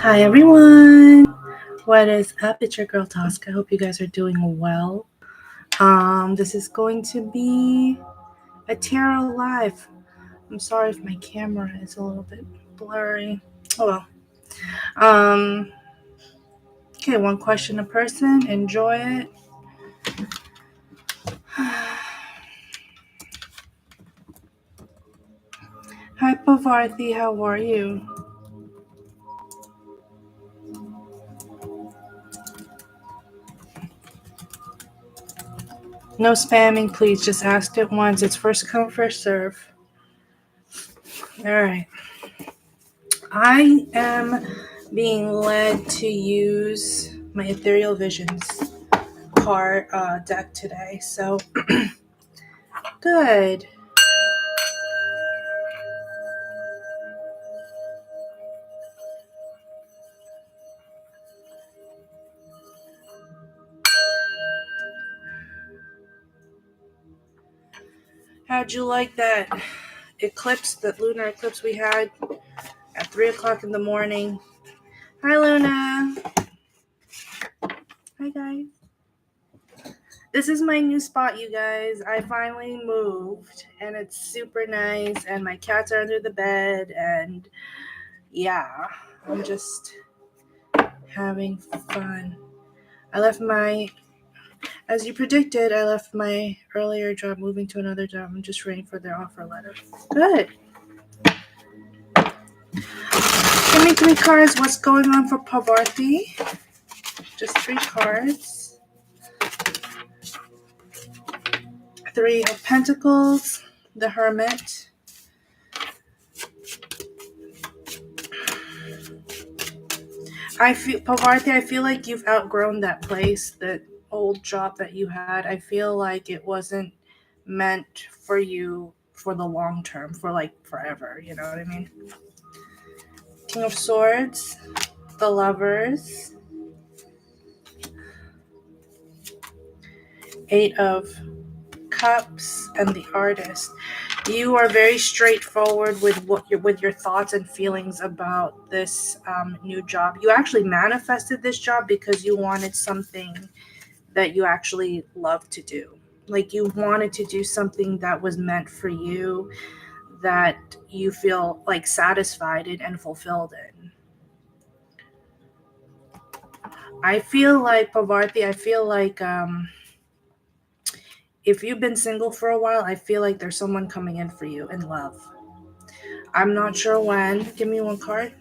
Hi everyone, what is up? It's your girl Tosca. I hope you guys are doing well. This is going to be a tarot live. I'm sorry if my camera is a little bit blurry. Oh well. Okay, one question a person. Enjoy it. Hi Pavarthi, how are you? No spamming, please. Just ask it once. It's first come, first serve. All right. I am being led to use my Ethereal Visions card deck today. So good. How'd you like that eclipse, that lunar eclipse we had at 3 o'clock in the morning? Hi, Luna. Hi, guys. This is my new spot, you guys. I finally moved, and it's super nice, and my cats are under the bed, and yeah, I'm just having fun. As you predicted, I left my earlier job, moving to another job. I'm just waiting for their offer letter. Good. Give me 3 cards. What's going on for Pavarthi? Just 3 cards. 3 of Pentacles, the Hermit. Pavarthi, I feel like you've outgrown that place, that old job that you had. I feel like it wasn't meant for you for the long term, for like forever. You know what I mean? King of Swords, the Lovers, 8 of Cups, and the Artist. You are very straightforward with your thoughts and feelings about this new job. You actually manifested this job because you wanted something that you actually love to do. Like you wanted to do something that was meant for you, that you feel like satisfied in and fulfilled in. I feel like Pavarthi, if you've been single for a while, I feel like there's someone coming in for you in love. I'm not sure when. Give me 1 card.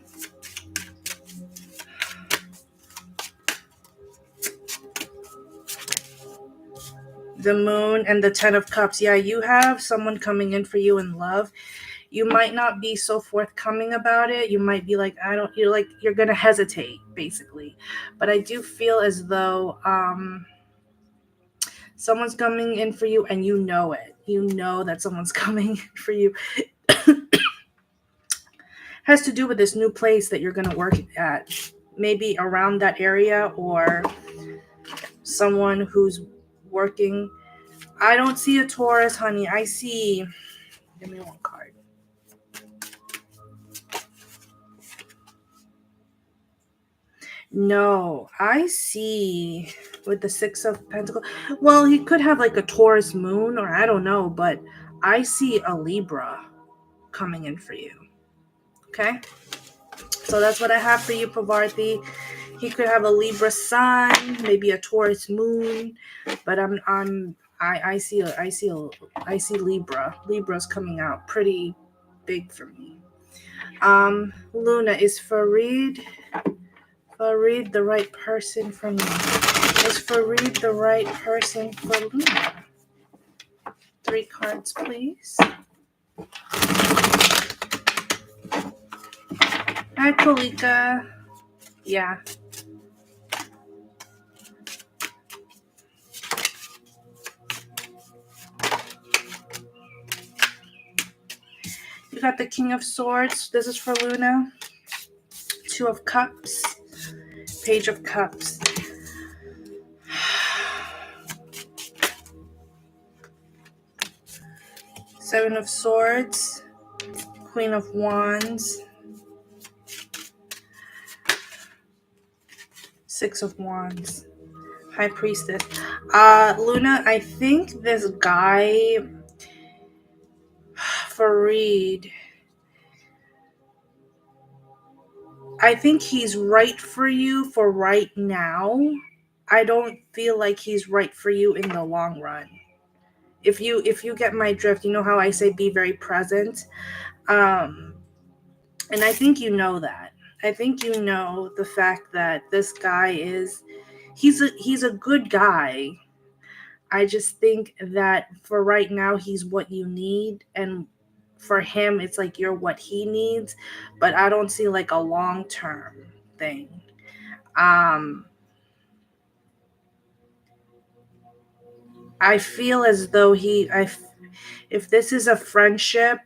The Moon and the 10 of Cups. Yeah, you have someone coming in for you in love. You might not be so forthcoming about it. You might be like, you're going to hesitate, basically. But I do feel as though someone's coming in for you and you know it. You know that someone's coming for you. Has to do with this new place that you're going to work at. Maybe around that area, or someone who's working. I don't see a Taurus, honey. I see. Give me 1 card. No, I see with the 6 of Pentacles. Well, he could have like a Taurus moon, or I don't know, but I see a Libra coming in for you. Okay? So that's what I have for you, Pavarthi. He could have a Libra sun, maybe a Taurus moon, but I see Libra. Libra's coming out pretty big for me. Luna, is Farid the right person for me? Is Farid the right person for Luna? 3 cards, please. Hi, Kalika. Yeah. You got the King of Swords. This is for Luna. 2 of Cups. Page of Cups. Seven of Swords. Queen of Wands. Six of Wands. High Priestess. Luna, I think this guy, Fareed, I think he's right for you for right now. I don't feel like he's right for you in the long run. If you get my drift, you know how I say be very present. Um and I think you know that. I think you know the fact that this guy is he's a good guy. I just think that for right now, he's what you need. And for him, it's like you're what he needs. But I don't see like a long term thing. Um, I feel as though if this is a friendship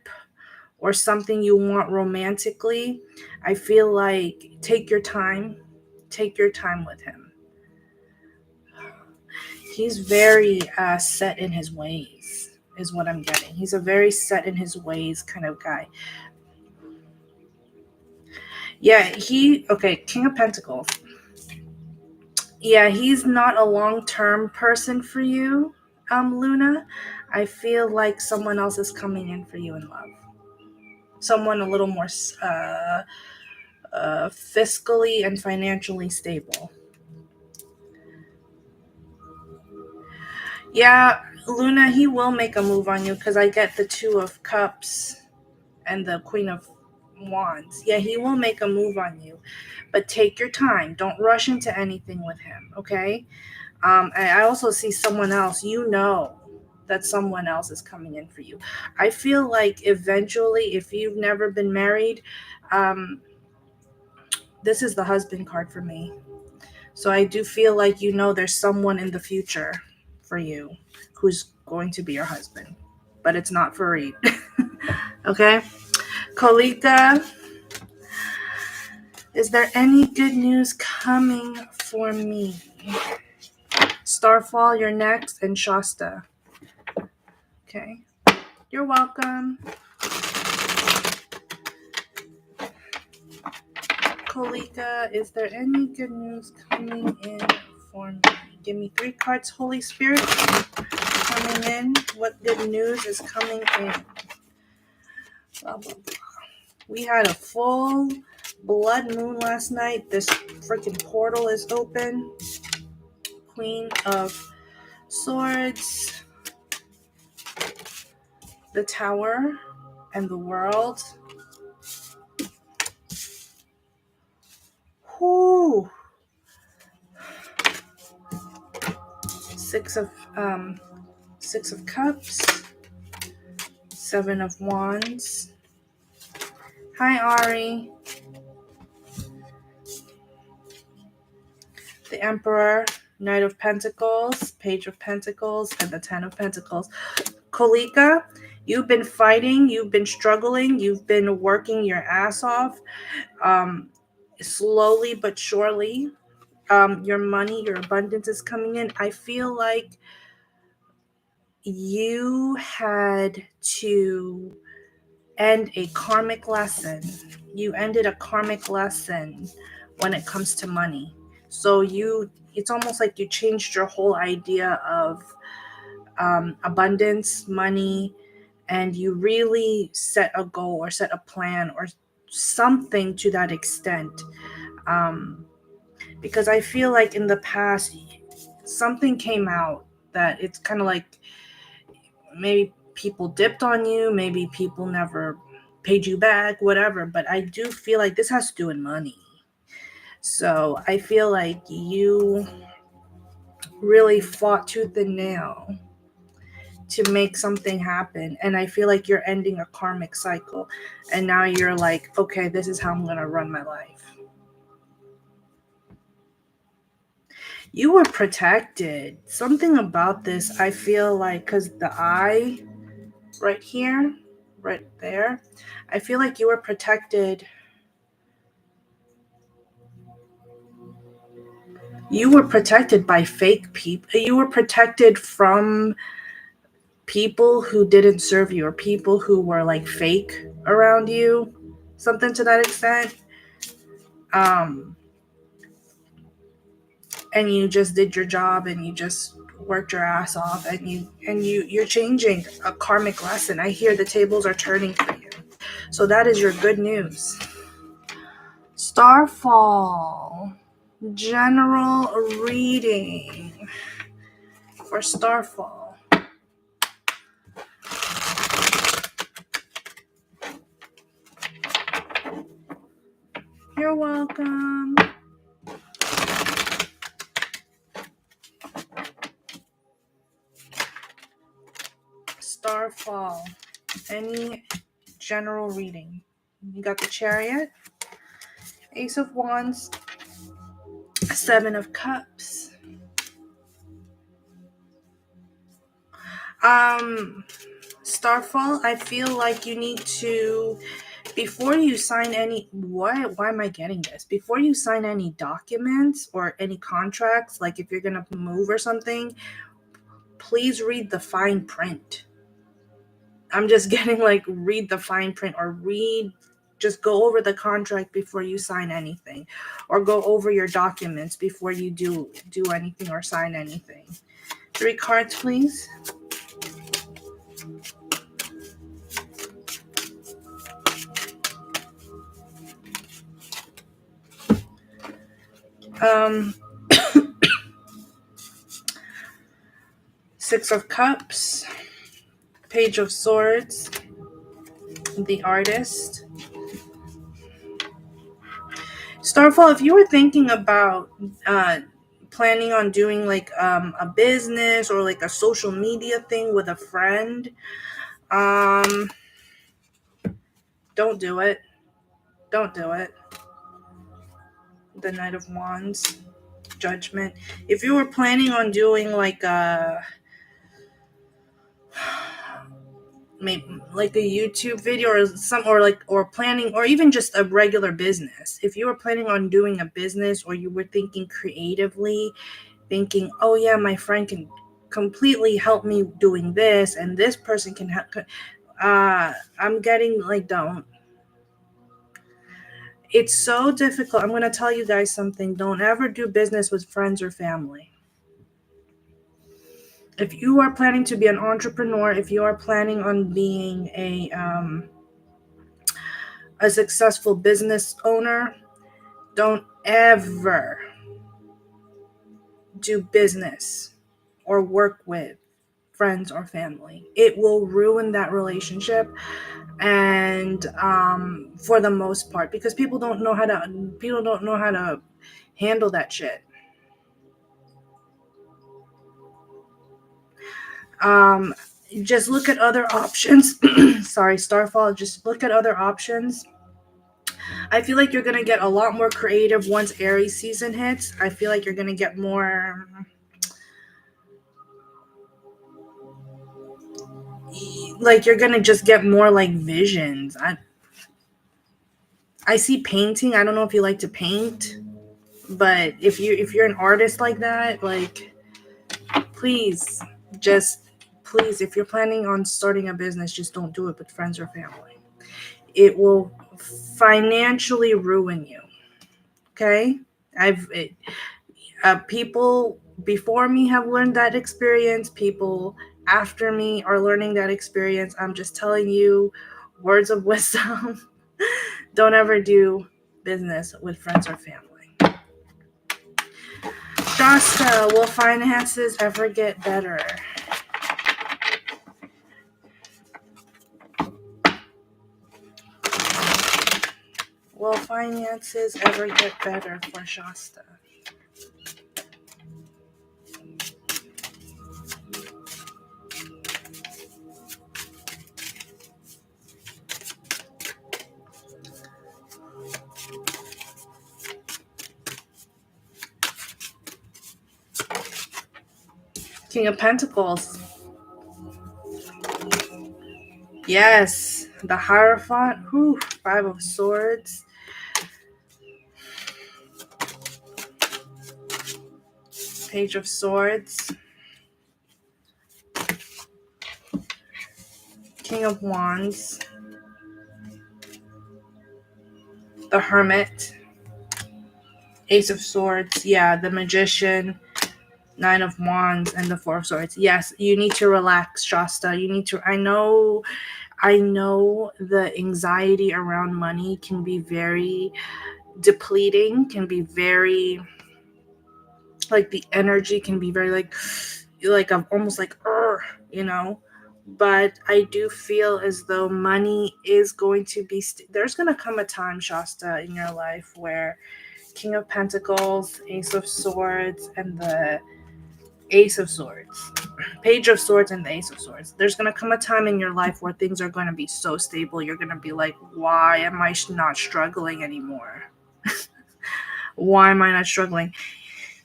or something you want romantically, I feel like take your time. Take your time with him. He's very set in his ways, is what I'm getting. He's a very set in his ways kind of guy. Yeah, okay, King of Pentacles. Yeah, he's not a long-term person for you, Luna. I feel like someone else is coming in for you in love. Someone a little more fiscally and financially stable. Yeah, Luna, he will make a move on you because I get the Two of Cups and the Queen of Wands. Yeah, he will make a move on you, but take your time. Don't rush into anything with him, okay? I also see someone else. You know that someone else is coming in for you. I feel like eventually, if you've never been married, um, this is the husband card for me. So I do feel like you know there's someone in the future for you who's going to be your husband, but it's not Fareed. Okay? Kolika, is there any good news coming for me? Starfall, you're next, and Shasta. Okay. You're welcome. Kolika, is there any good news coming in for me? Give me 3 cards, Holy Spirit. Coming in. What good news is coming in? Blah, blah, blah. We had a full blood moon last night. This freaking portal is open. Queen of Swords. The Tower and the World. Whoo! Six of Cups. 7 of Wands. Hi, Ari. The Emperor, Knight of Pentacles, Page of Pentacles, and the 10 of Pentacles. Kolika, you've been fighting, you've been struggling, you've been working your ass off, slowly but surely. Your money, your abundance is coming in. I feel like you had to end a karmic lesson. You ended a karmic lesson when it comes to money. So it's almost like you changed your whole idea of abundance, money, and you really set a goal or set a plan or something to that extent. Because I feel like in the past, something came out that it's kind of like maybe people dipped on you, maybe people never paid you back, whatever. But I do feel like this has to do with money. So I feel like you really fought tooth and nail to make something happen. And I feel like you're ending a karmic cycle. And now you're like, okay, this is how I'm going to run my life. You were protected. Something about this, I feel like, because the eye right here, right there, I feel like you were protected. You were protected by fake people. You were protected from people who didn't serve you or people who were like fake around you. Something to that extent. Um, and you just did your job and you just worked your ass off, and you're changing a karmic lesson. I hear the tables are turning for you. So that is your good news. Starfall. General reading for Starfall. You're welcome. Starfall. Any general reading. You got the Chariot, Ace of Wands, Seven of Cups. Starfall, I feel like you need to, before you sign any, why am I getting this? Before you sign any documents or any contracts, like if you're going to move or something, please read the fine print. I'm just getting like, read the fine print, or just go over the contract before you sign anything, or go over your documents before you do anything or sign anything. 3 cards, please. Six of Cups, Page of Swords, the Artist. Starfall, if you were thinking about planning on doing like a business or like a social media thing with a friend, don't do it. Don't do it. The Knight of Wands, Judgment. If you were planning on doing like maybe like a YouTube video or planning, or even just a regular business. If you were planning on doing a business, or you were thinking creatively, thinking, oh yeah, my friend can completely help me doing this, and this person can help. I'm getting like, don't. It's so difficult. I'm going to tell you guys something. Don't ever do business with friends or family. If you are planning to be an entrepreneur, if you are planning on being a successful business owner, don't ever do business or work with friends or family. It will ruin that relationship, and for the most part, because people don't know how to handle that shit. Just look at other options. Sorry, Starfall, just look at other options. I feel like you're going to get a lot more creative once Aries season hits. I feel like you're going to get more, like you're going to just get more like visions. I see painting. I don't know if you like to paint, but if you're an artist like that, like please, if you're planning on starting a business, just don't do it with friends or family. It will financially ruin you. Okay? People before me have learned that experience. People after me are learning that experience. I'm just telling you words of wisdom. Don't ever do business with friends or family. Shasta, will finances ever get better? Will finances ever get better for Shasta? King of Pentacles. Yes, the Hierophant. Whew, 5 of Swords. Page of Swords. King of Wands. The Hermit. Ace of Swords, yeah, the Magician, Nine of Wands, and the Four of Swords. Yes, you need to relax, Shasta. You need to. I know the anxiety around money can be very depleting, can be very, like, the energy can be very like I'm almost like, you know. But I do feel as though money is going to be. There's going to come a time, Shasta, in your life where King of Pentacles, Ace of Swords, and the Ace of Swords, Page of Swords, and the Ace of Swords. There's going to come a time in your life where things are going to be so stable. You're going to be like, why am I not struggling anymore? Why am I not struggling?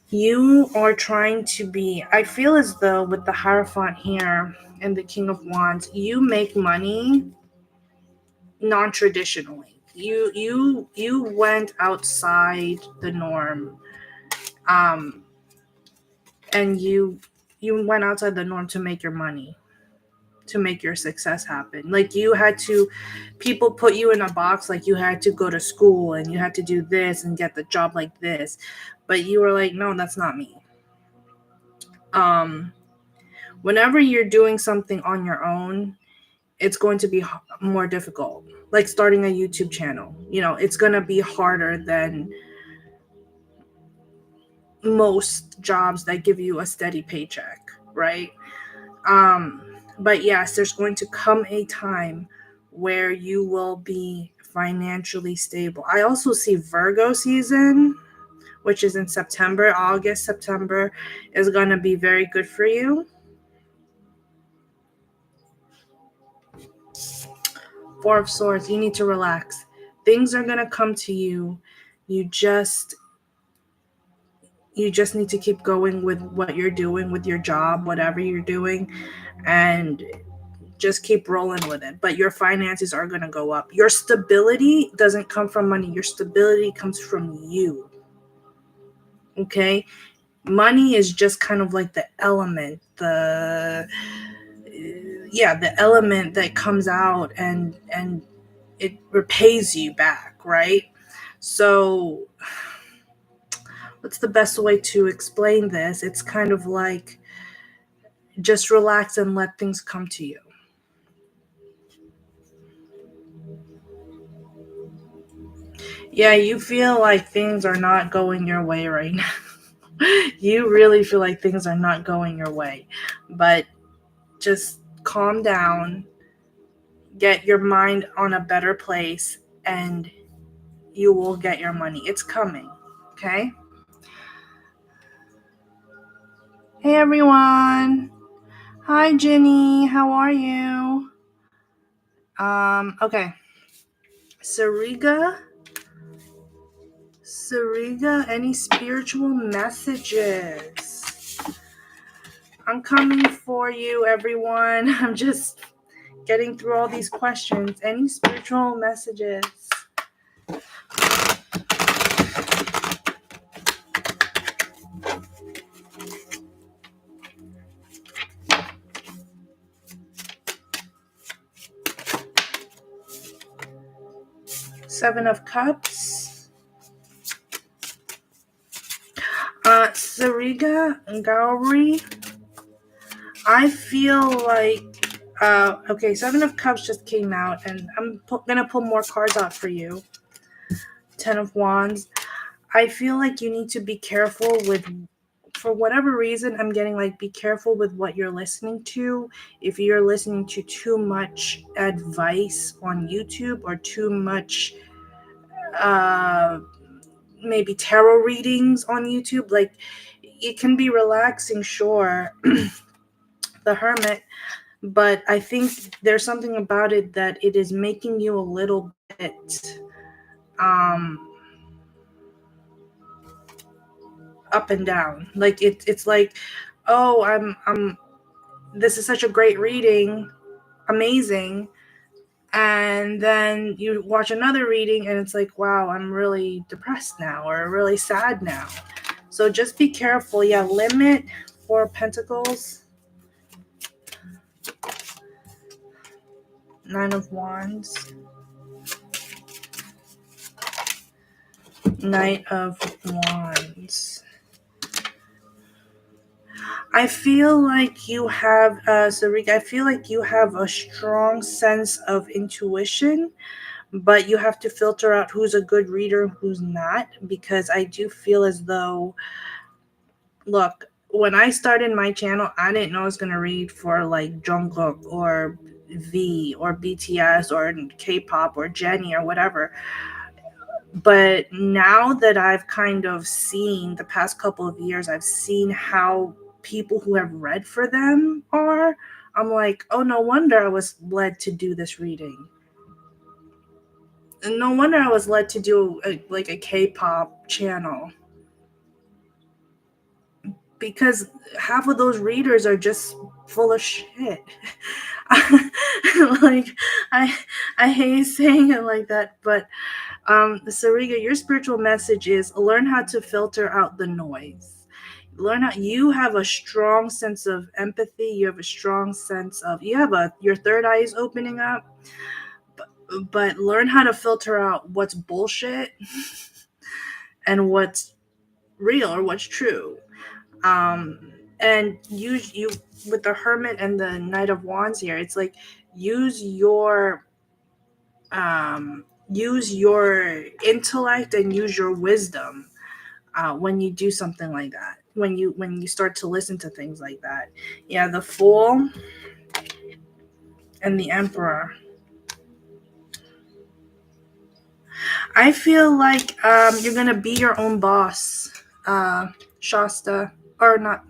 You are trying to be. I feel as though with the Hierophant here and the King of Wands, you make money non-traditionally. You went outside the norm. Um, and you went outside the norm to make your money, to make your success happen. Like, you had to, people put you in a box, like you had to go to school and you had to do this and get the job like this, but you were like, no, that's not me. Whenever you're doing something on your own, it's going to be more difficult. Like starting a YouTube channel, it's going to be harder than most jobs that give you a steady paycheck, right? But yes, there's going to come a time where you will be financially stable. I also see Virgo season, which is in September. August, September is going to be very good for you. Four of Swords, you need to relax. Things are going to come to you. You just need to keep going with what you're doing with your job, whatever you're doing, and just keep rolling with it. But your finances are going to go up. Your stability doesn't come from money. Your stability comes from you. Okay? Money is just kind of like the element, the element that comes out and it repays you back, right? So what's the best way to explain this? It's kind of like, just relax and let things come to you. Yeah, you feel like things are not going your way right now. You really feel like things are not going your way. But just calm down, get your mind on a better place, and you will get your money. It's coming, okay? Hey, everyone. Hi, Jenny. How are you? Okay. Sariga, any spiritual messages? I'm coming for you, everyone. I'm just getting through all these questions. Any spiritual messages? Seven of Cups. Sariga Gauri. I feel like, okay, Seven of Cups just came out, and I'm gonna pull more cards out for you. Ten of Wands. I feel like you need to be careful with, for whatever reason, I'm getting like, be careful with what you're listening to. If you're listening to too much advice on YouTube or too much, maybe tarot readings on YouTube, like, it can be relaxing, sure, the Hermit, but I think there's something about it that it is making you a little bit up and down. Like, it's like, oh, I'm this is such a great reading, amazing, and then you watch another reading and it's like, wow, I'm really depressed now, or really sad now. So just be careful. Yeah, limit. Four of Pentacles, Nine of Wands, Knight of Wands. I feel like you have, Sarika, I feel like you have a strong sense of intuition, but you have to filter out who's a good reader and who's not, because I do feel as though, look, when I started my channel, I didn't know I was going to read for like Jungkook or V or BTS or K-pop or Jennie or whatever. But now that I've kind of seen the past couple of years, I've seen how people who have read for them are. I'm like, oh, no wonder I was led to do this reading. And no wonder I was led to do like a K-pop channel, because half of those readers are just full of shit. Like, I I hate saying it like that, but Sarika, your spiritual message is learn how to filter out the noise. Learn how you have a strong sense of empathy. You have a strong sense of your third eye is opening up, but learn how to filter out what's bullshit and what's real or what's true. And use you with the Hermit and the Knight of Wands here. It's like use your use your intellect and use your wisdom when you do something like that, when you start to listen to things like that. Yeah, the Fool and the Emperor. I feel like you're gonna be your own boss, Shasta, or not.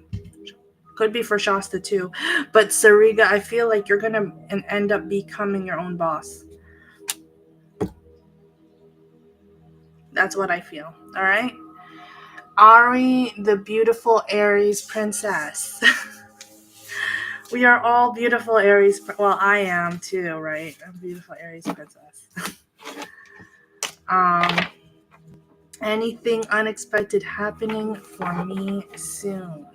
Could be for Shasta too, but Sarika, I feel like you're gonna end up becoming your own boss. That's what I feel. All right, Ari, the beautiful Aries princess. We are all beautiful Aries. Well, I am too, right? I'm a beautiful Aries princess. um, Anything unexpected happening for me soon?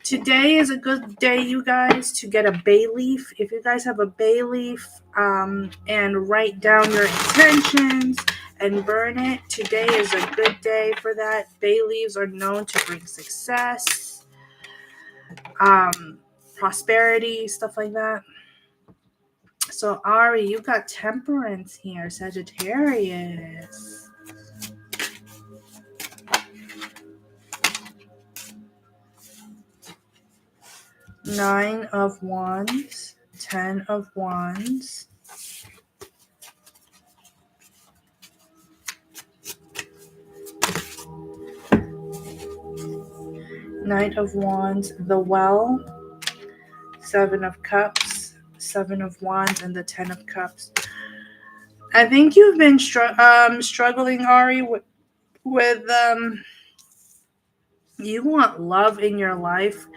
Today is a good day, you guys, to get a bay leaf. If you guys have a bay leaf, and write down your intentions and burn it, today is a good day for that. Bay leaves are known to bring success, prosperity, stuff like that. So, Ari, you got Temperance here, Sagittarius. Nine of Wands, 10 of Wands. Knight of Wands, the Well, 7 of Cups, 7 of Wands, and the 10 of Cups. I think you've been struggling, Ari, with you want love in your life,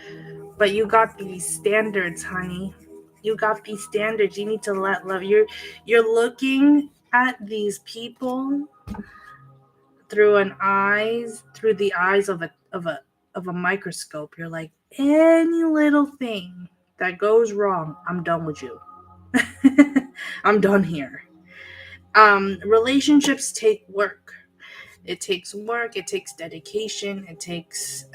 but you got these standards, honey. You got these standards. You need to let love. You're looking at these people through the eyes of a microscope. You're like, any little thing that goes wrong, I'm done with you. I'm done here. Relationships take work. It takes work. It takes dedication. It takes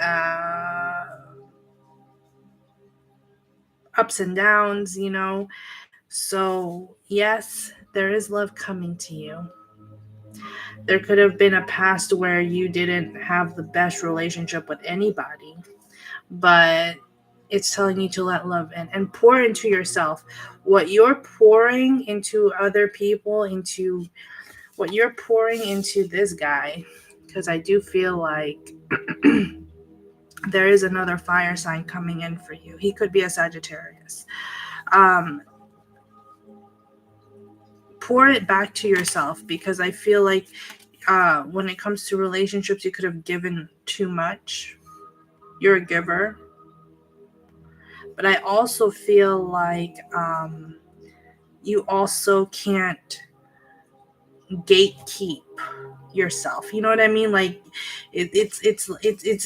ups and downs, So, yes, there is love coming to you. There could have been a past where you didn't have the best relationship with anybody, but it's telling you to let love in and pour into yourself. What you're pouring into other people, into what you're pouring into this guy, because I do feel like there is another fire sign coming in for you. He could be a Sagittarius. Pour it back to yourself, because I feel like when it comes to relationships, you could have given too much. You're a giver. But I also feel like you also can't gatekeep yourself. You know what I mean? Like it's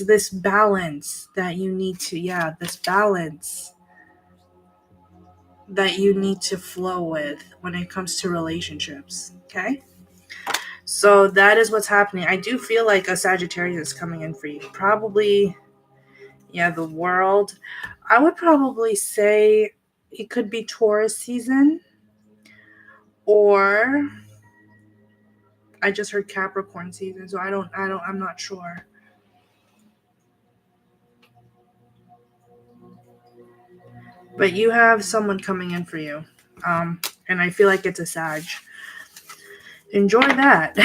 this balance that you need to, this balance. that you need to flow with when it comes to relationships. Okay? So that is what's happening. I do feel like a Sagittarius is coming in for you. Probably, yeah, the world. I would probably say it could be Taurus season, or I just heard Capricorn season, so I'm not sure. But you have someone coming in for you. And I feel like it's a Sag. Enjoy that.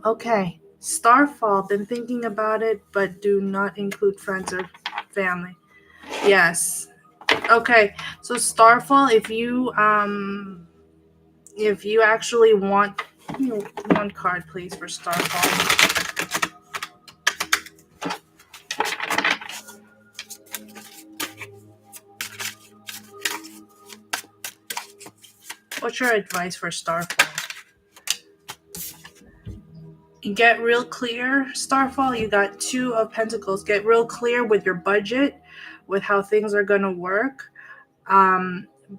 Okay. Starfall, been thinking about it, but do not include friends or family. Yes. Okay. So Starfall, if you actually want, one card please for Starfall. What's your advice for Starfall? Get real clear, Starfall. You got 2 of Pentacles. Get real clear with your budget, with how things are going to work.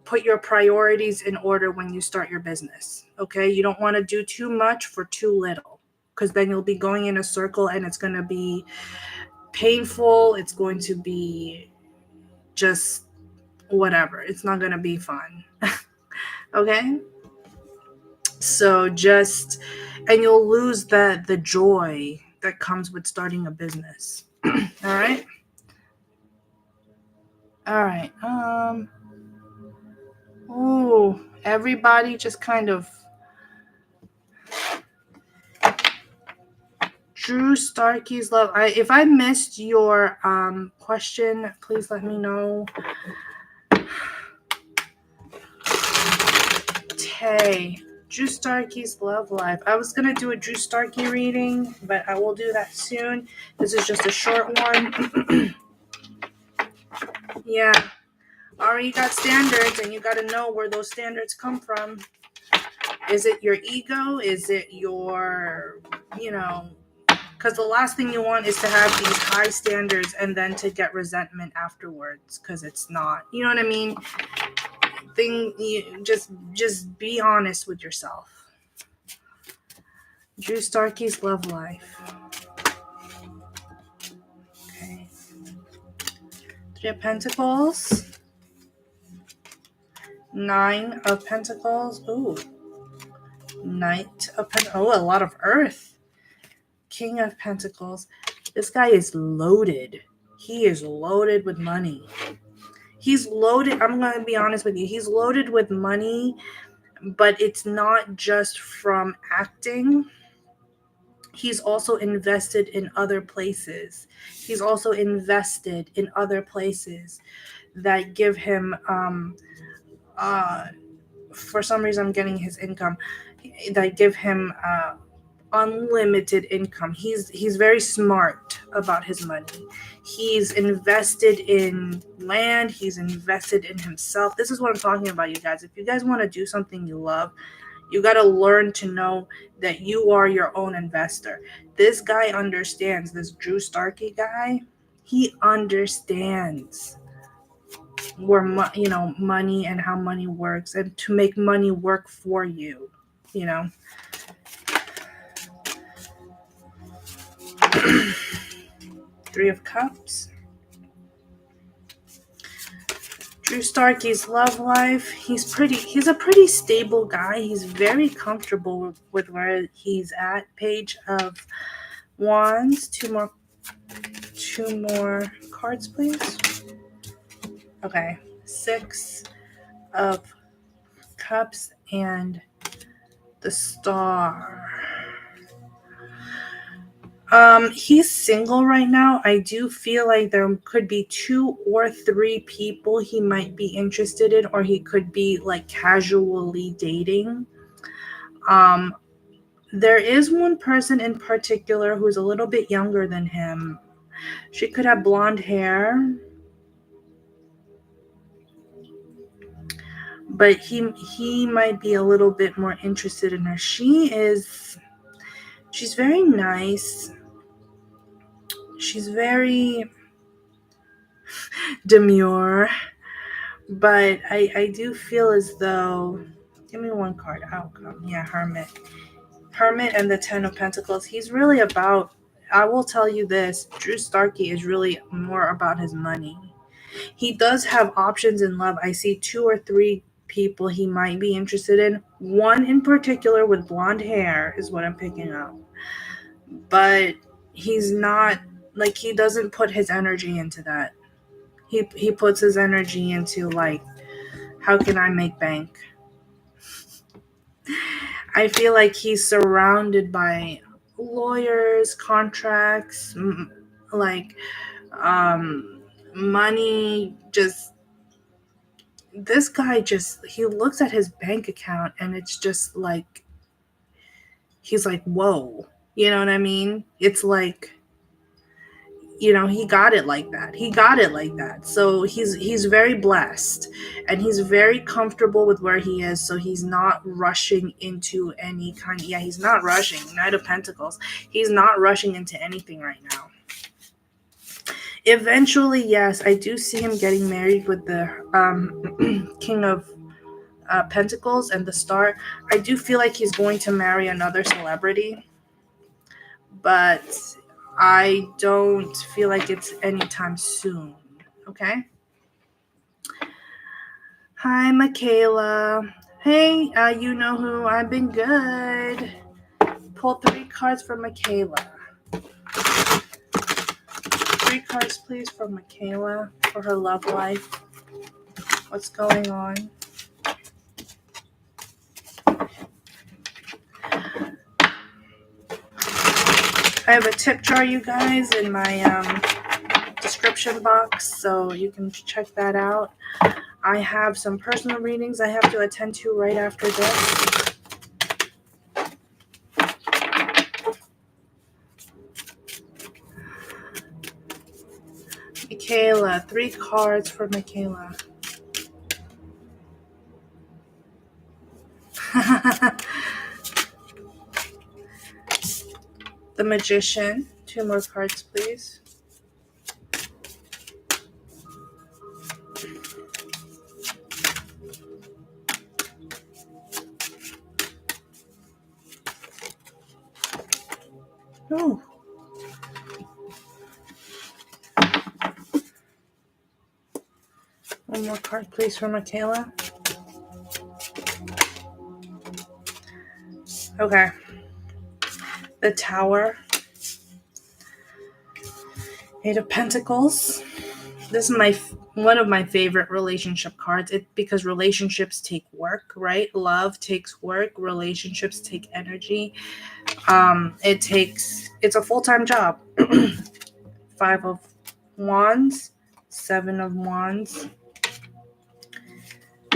Put your priorities in order when you start your business. Okay? You don't want to do too much for too little, because then you'll be going in a circle and it's going to be painful. It's going to be just whatever. It's not going to be fun. Okay? So just, and you'll lose the joy that comes with starting a business. All right. All right. Oh, everybody just kind of. Drew Starkey's love. If I missed your question, please let me know. Tay. Drew Starkey's love life. I was gonna do a Drew Starkey reading, but I will do that soon. This is just a short one. Yeah. Already got standards, and you got to know where those standards come from. Is it your ego? Is it your, because the last thing you want is to have these high standards and then to get resentment afterwards, because it's not. You know what I mean? Just be honest with yourself. Drew Starkey's love life. Okay. 3 of Pentacles. 9 of Pentacles. Ooh. Knight of Pentacles. Oh, a lot of Earth. King of Pentacles. This guy is loaded. He is loaded with money. He's loaded. I'm going to be honest with you. He's loaded with money, but it's not just from acting. He's also invested in other places. He's also invested in other places that give him, for some reason I'm getting his income, that give him unlimited income. He's very smart about his money. He's invested in land. He's invested in himself. This is what I'm talking about, you guys. If you guys want to do something you love, you got to learn to know that you are your own investor. This guy understands, this Drew Starkey guy, he understands where money and how money works, and to make money work for you, 3 of Cups. Drew Starkey's love life. He's a pretty stable guy. He's very comfortable with where he's at. Page of Wands. Two more cards, please. Okay. 6 of Cups and the Star. He's single right now. I do feel like there could be 2 or 3 people he might be interested in, or he could be like casually dating. There is one person in particular who's a little bit younger than him. She could have blonde hair, but he might be a little bit more interested in her. She's very nice. She's very, demure. But I do feel as though, give me one card, outcome. Yeah, Hermit. Hermit and the Ten of Pentacles. He's really about, I will tell you this, Drew Starkey is really more about his money. He does have options in love. I see 2 or 3 people he might be interested in. One in particular with blonde hair is what I'm picking up. But he's not, like, he doesn't put his energy into that. He puts his energy into, like, how can I make bank? I feel like he's surrounded by lawyers, contracts, like money. Just, this guy, just, he looks at his bank account and it's just like, he's like, whoa. You know what I mean? It's like, he got it like that. He got it like that. So he's very blessed and he's very comfortable with where he is. So he's not rushing into any kind of, he's not rushing. Knight of Pentacles. He's not rushing into anything right now. Eventually, yes, I do see him getting married with the King of Pentacles and the Star. I do feel like he's going to marry another celebrity, but I don't feel like it's anytime soon. Okay. Hi, Michaela. Hey, you know who? I've been good. Pull 3 cards for Michaela. 3 cards, please, for Michaela for her love life. What's going on? I have a tip jar, you guys, in my description box, so you can check that out. I have some personal readings I have to attend to right after this. Michaela, 3 cards for Michaela. The Magician, 2 more cards, please. Oh. One more card, please, for Michaela. Okay. The Tower. 8 of Pentacles. This is one of my favorite relationship cards. Because relationships take work, right? Love takes work. Relationships take energy. It's a full-time job. 5 of Wands, 7 of Wands,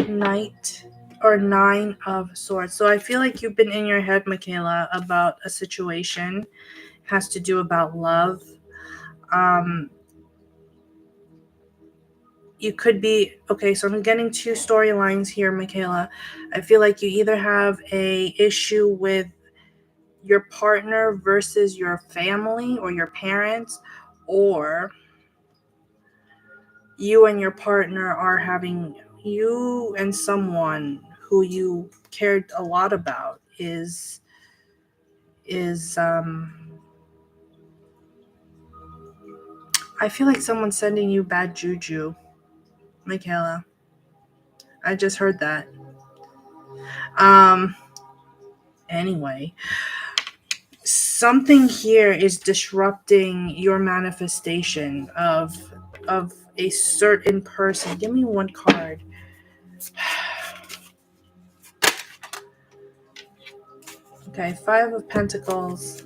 Knight or 9 of Swords. So I feel like you've been in your head, Michaela, about a situation. Has to do about love. You could be, okay, so I'm getting 2 storylines here, Michaela. I feel like you either have a issue with your partner versus your family or your parents, or you and your partner are having, you and someone who you cared a lot about is I feel like someone's sending you bad juju, Michaela. I just heard that. Anyway, something here is disrupting your manifestation of a certain person. Give me one card. Okay, 5 of Pentacles,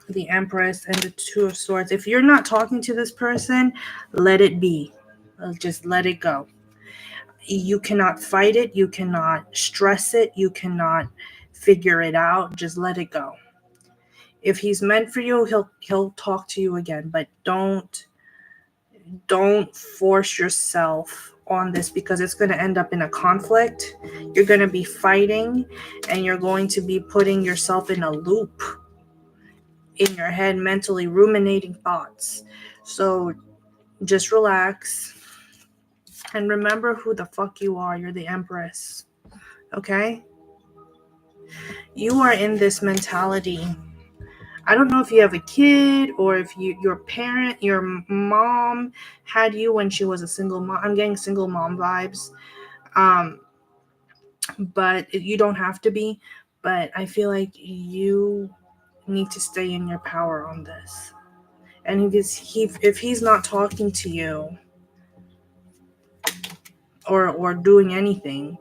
the Empress, and the 2 of Swords. If you're not talking to this person, let it be. Just let it go. You cannot fight it. You cannot stress it. You cannot figure it out. Just let it go. If he's meant for you, he'll talk to you again. But don't force yourself on this, because it's going to end up in a conflict. You're going to be fighting and you're going to be putting yourself in a loop. in your head, mentally ruminating thoughts. So just relax and remember who the fuck you are. You're the Empress. Okay? You are in this mentality. I don't know if you have a kid or if your mom had you when she was a single mom. I'm getting single mom vibes. But you don't have to be. But I feel like you need to stay in your power on this. And if he's not talking to you or doing anything,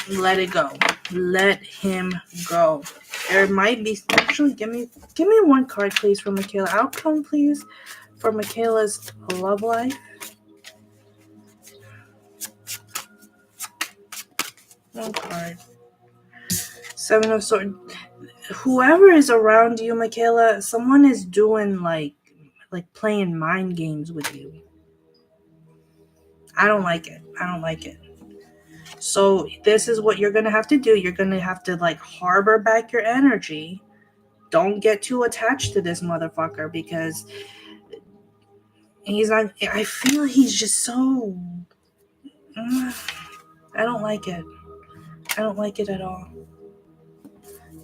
let it go. Let him go. There might be actually give me one card please for Michaela. Outcome please for Michaela's love life. One card. Seven of Swords. Whoever is around you, Michaela, someone is doing like playing mind games with you. I don't like it. So this is what you're going to have to do. You're going to have to like harbor back your energy. Don't get too attached to this motherfucker because he's not, I feel he's just so, I don't like it. I don't like it at all.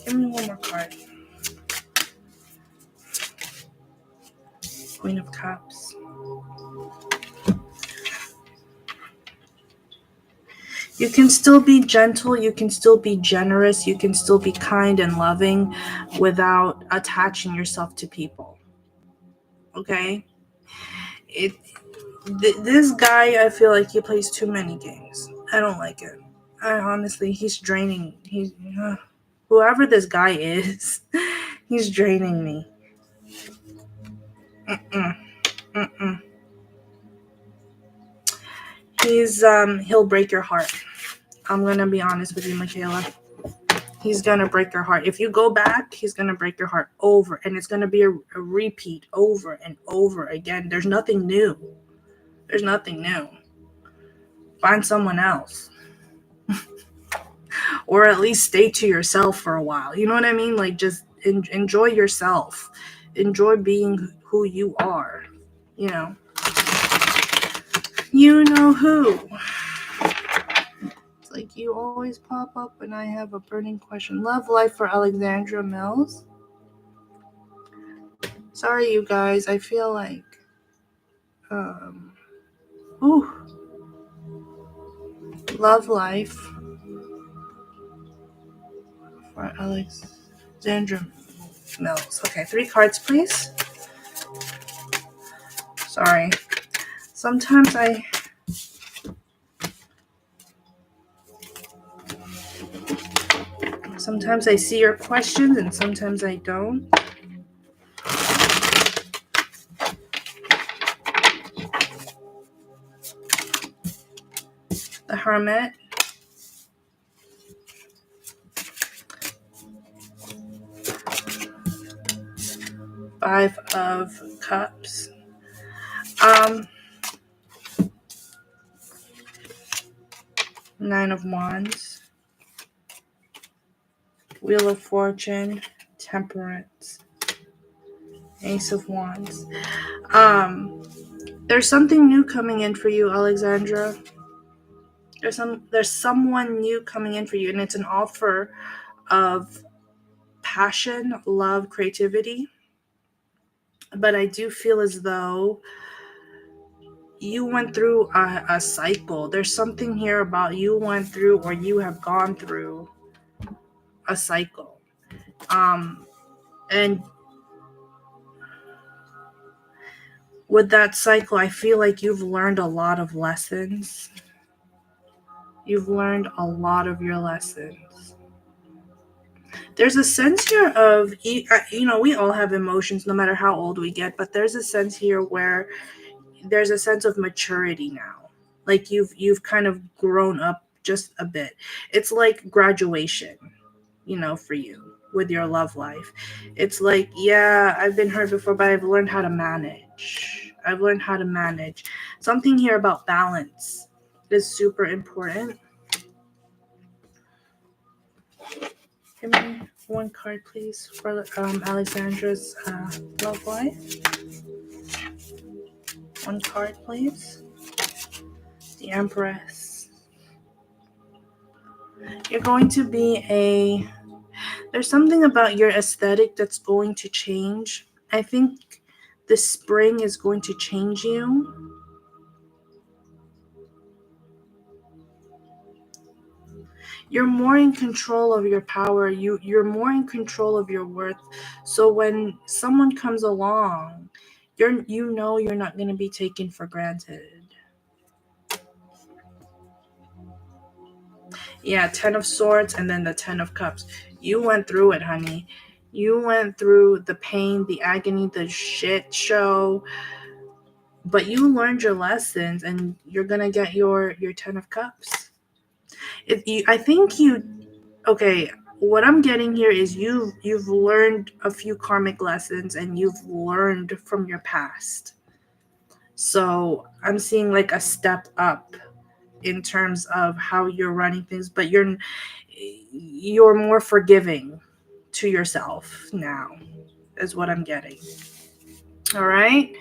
Give me one more card. Queen of Cups. You can still be gentle, you can still be generous, you can still be kind and loving without attaching yourself to people. Okay? This guy, I feel like he plays too many games. I don't like it. Honestly, he's draining. Whoever this guy is, he's draining me. He'll break your heart. I'm gonna be honest with you, Michaela. He's gonna break your heart. If you go back, he's gonna break your heart over, and it's gonna be a repeat over and over again. There's nothing new. Find someone else. Or at least stay to yourself for a while. You know what I mean? Like, just enjoy yourself. Enjoy being who you are. You know. You know who. It's like you always pop up and I have a burning question. Love life for Alexandra Mills. Sorry, you guys. I feel like... Love life for Alexandra Mills. Okay, 3 cards, please. Sorry. Sometimes I see your questions and sometimes I don't. The Hermit. Five of Cups. Nine of Wands. Wheel of Fortune. Temperance. Ace of Wands. There's something new coming in for you, Alexandra. There's someone new coming in for you, and it's an offer of passion, love, creativity. But I do feel as though you went through a cycle. There's something here about you went through or you have gone through a cycle. And with that cycle, I feel like you've learned a lot of lessons. You've learned a lot of your lessons. There's a sense here of, we all have emotions no matter how old we get, but there's a sense here where there's a sense of maturity now. Like you've kind of grown up just a bit. It's like graduation, for you with your love life. It's like, yeah, I've been hurt before, but I've learned how to manage. Something here about balance is super important. Give me one card, please, for Alexandra's love life. One card, please. The Empress. You're going to be there's something about your aesthetic that's going to change. I think the spring is going to change you. You're more in control of your power. You're more in control of your worth. So when someone comes along, you're not going to be taken for granted. Yeah, 10 of Swords and then the 10 of Cups. You went through it, honey. You went through the pain, the agony, the shit show, but you learned your lessons and you're going to get your 10 of Cups. Okay, what I'm getting here is you've learned a few karmic lessons and you've learned from your past. So I'm seeing like a step up in terms of how you're running things, but you're more forgiving to yourself now, is what I'm getting. All right.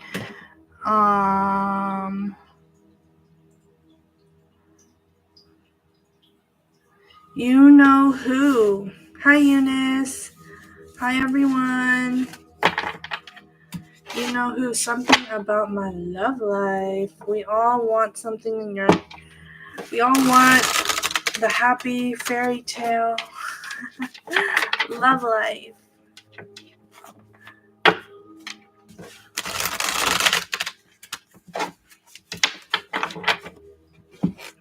You know who? Hi, Eunice. Hi, everyone. You know who? Something about my love life. We all want something we all want the happy fairy tale love life.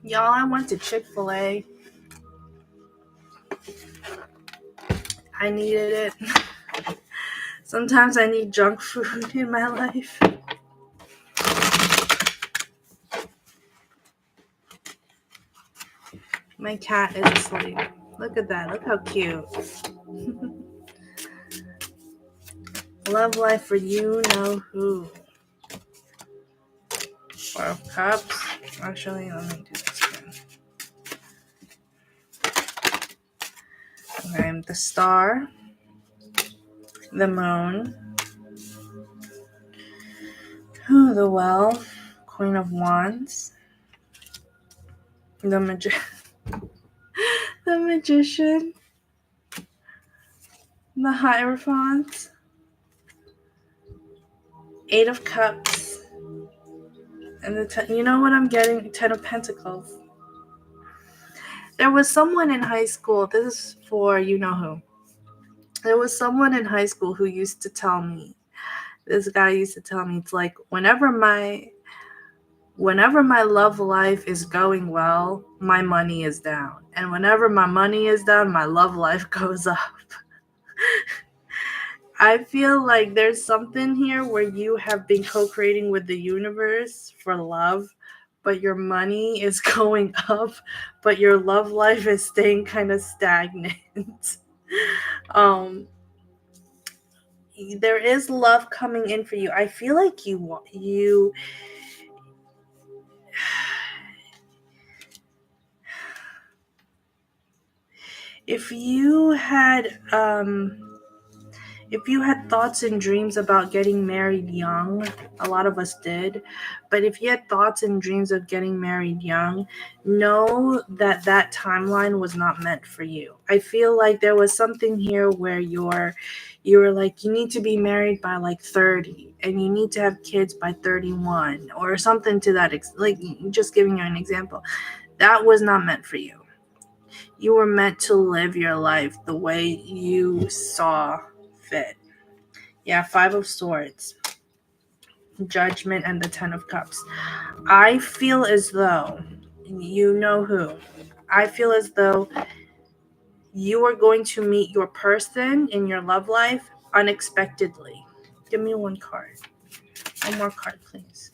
Y'all, I went to Chick-fil-A. I needed it. Sometimes I need junk food in my life. My cat is asleep. Look at that. Look how cute. Love life for you know who. 4 of Cups. Actually, let me do this again. Okay, the Star. The Moon. The Well. Queen of Wands. The the Magician. The Hierophant. 8 of Cups. And you know what I'm getting? 10 of Pentacles. There was someone in high school. This is for you know who. There was someone in high school who used to tell me. This guy used to tell me, it's like whenever my love life is going well, my money is down. And whenever my money is down, my love life goes up. I feel like there's something here where you have been co-creating with the universe for love, but your money is going up, but your love life is staying kind of stagnant. There is love coming in for you. I feel like you if you had thoughts and dreams about getting married young, a lot of us did, but if you had thoughts and dreams of getting married young, know that timeline was not meant for you. I feel like there was something here where you were like, you need to be married by like 30 and you need to have kids by 31 or something to that like just giving you an example. That was not meant for you. You were meant to live your life the way you saw fit. Yeah, 5 of Swords, Judgment, and the 10 of Cups. I feel as though, you know who, I feel as though you are going to meet your person in your love life unexpectedly. Give me one card. One more card, please.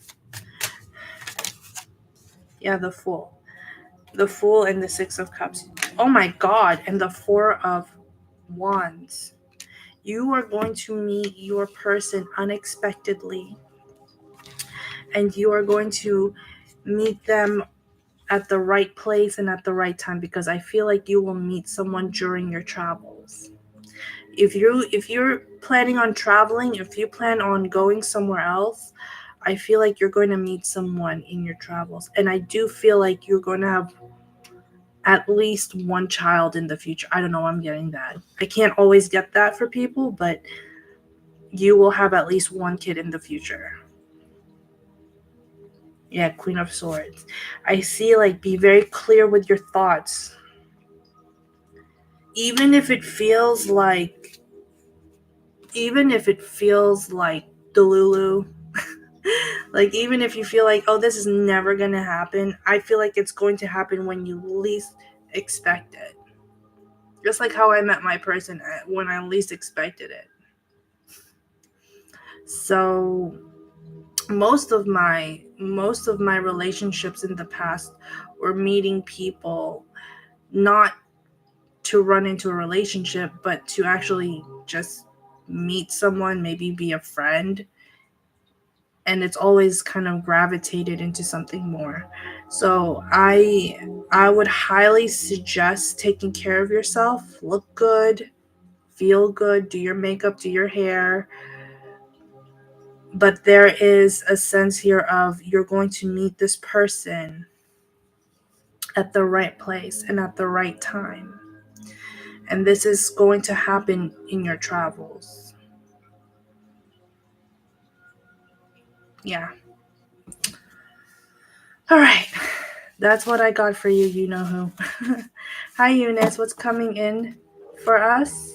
Yeah, the Fool. The Fool and the 6 of Cups. Oh my God, and the 4 of Wands. You are going to meet your person unexpectedly, and you are going to meet them at the right place and at the right time, because I feel like you will meet someone during your travels. If you're planning on traveling, if you plan on going somewhere else, I feel like you're going to meet someone in your travels. And I do feel like you're going to have at least one child in the future. I don't know, I'm getting that. I can't always get that for people, but you will have at least one kid in the future. Yeah, Queen of Swords. I see, like, be very clear with your thoughts. Even if it feels like, even if it feels like Delulu, like, even if you feel like, oh, this is never going to happen, I feel like it's going to happen when you least expect it. Just like how I met my person when I least expected it. So most of my relationships in the past were meeting people, not to run into a relationship, but to actually just meet someone, maybe be a friend. And it's always kind of gravitated into something more. So I would highly suggest taking care of yourself. Look good, feel good, do your makeup, do your hair. But there is a sense here of you're going to meet this person at the right place and at the right time. And this is going to happen in your travels. Yeah. All right. That's what I got for you, you know who. Hi, Eunice. What's coming in for us?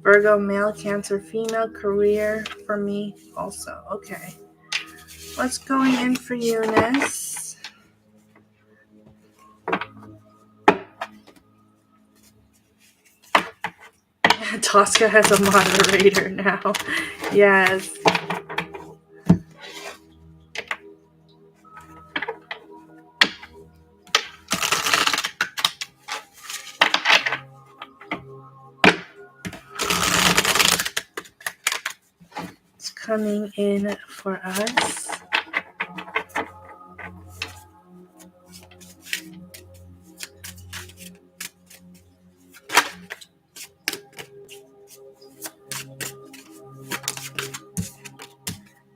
Virgo, male, Cancer, female, career for me also. Okay. What's going in for Eunice? Tosca has a moderator now. Yes. It's coming in for us.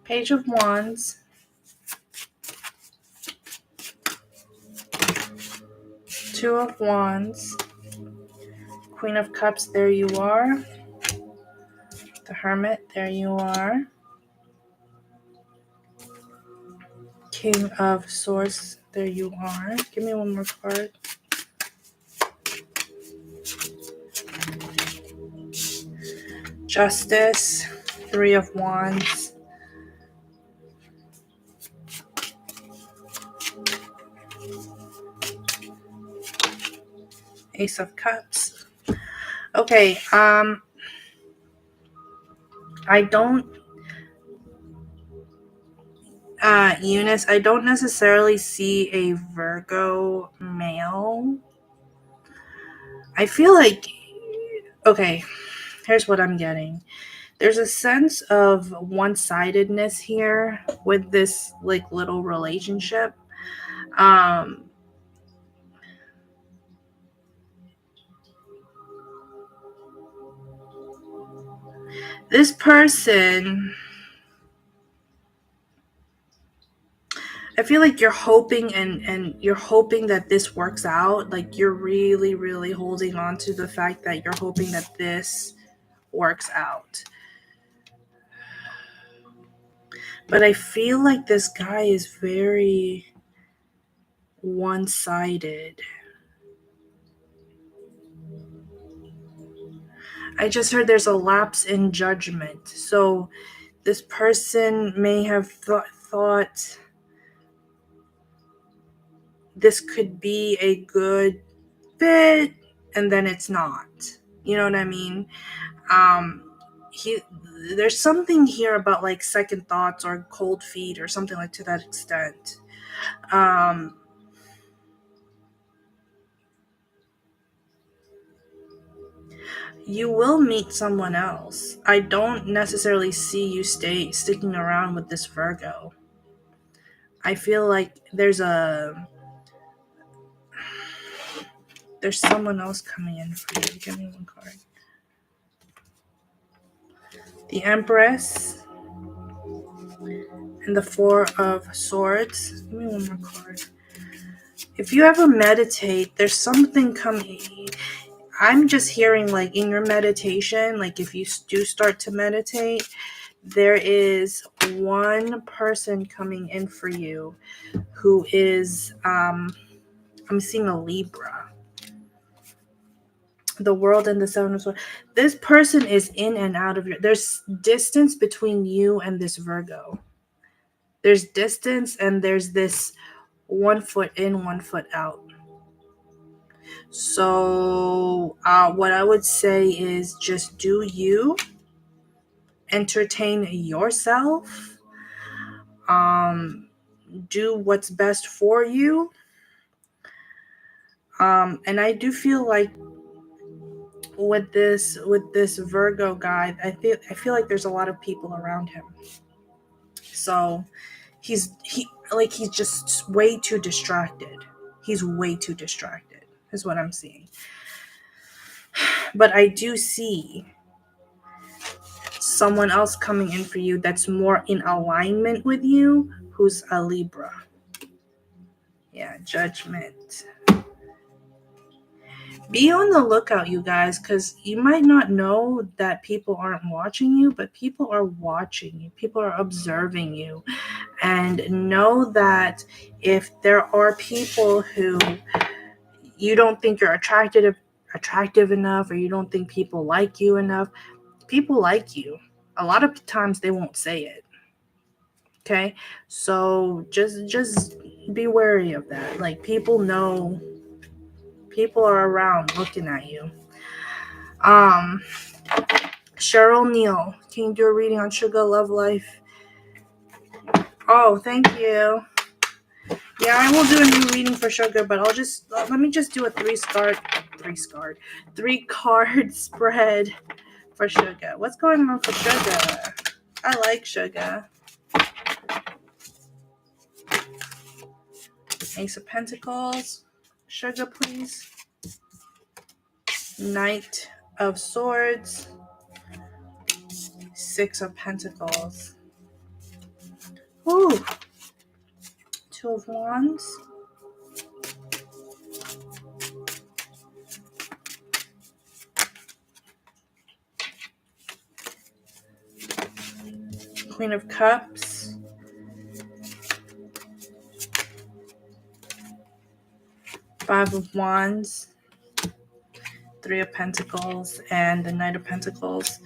Page of Wands. Two of Wands. Queen of Cups, there you are. The Hermit, there you are. King of Swords, there you are. Give me one more card. Justice, Three of Wands. Ace of Cups. Okay, I don't, Eunice, I don't necessarily see a Virgo male. I feel like, okay, here's what I'm getting. There's a sense of one-sidedness here with this, like, little relationship. Um, this person, I feel like you're hoping and you're hoping that this works out. Like, you're really, really holding on to the fact that you're hoping that this works out. But I feel like this guy is very one-sided. I just heard there's a lapse in judgment. So this person may have thought this could be a good fit, and then it's not. You know what I mean? Um, he there's something here about, like, second thoughts or cold feet or something, like, to that extent. Um, you will meet someone else. I don't necessarily see you sticking around with this Virgo. I feel like there's there's someone else coming in for you. Give me one card. The Empress and the Four of Swords. Give me one more card. If you ever meditate, there's something coming. I'm just hearing, like, in your meditation, like, if you do start to meditate, there is one person coming in for you who is, I'm seeing a Libra. The World and the Seven of Swords. This person is in and out of your... There's distance between you and this Virgo. There's distance, and there's this 1 foot in, 1 foot out. So what I would say is just do you. Entertain yourself. Do what's best for you. And I do feel like with this Virgo guy, I feel like there's a lot of people around him. So he's just way too distracted. He's way too distracted, is what I'm seeing. But I do see someone else coming in for you that's more in alignment with you, who's a Libra. Yeah, Judgment. Be on the lookout, you guys, because you might not know that people aren't watching you, but people are watching you. People are observing you. And know that if there are people who you don't think you're attractive enough, or you don't think people like you enough, people like you. A lot of times they won't say it. Okay? So just be wary of that. Like, people know. People are around looking at you. Cheryl Neal, can you do a reading on Sugar Love Life? Oh, thank you. Yeah, I will do a new reading for Sugar, but let me just do a three card spread for Sugar. What's going on for Sugar? I like Sugar. Ace of Pentacles. Sugar, please. Knight of Swords. Six of Pentacles. Ooh. Two of Wands. Queen of Cups. Five of Wands. Three of Pentacles, and the Knight of Pentacles.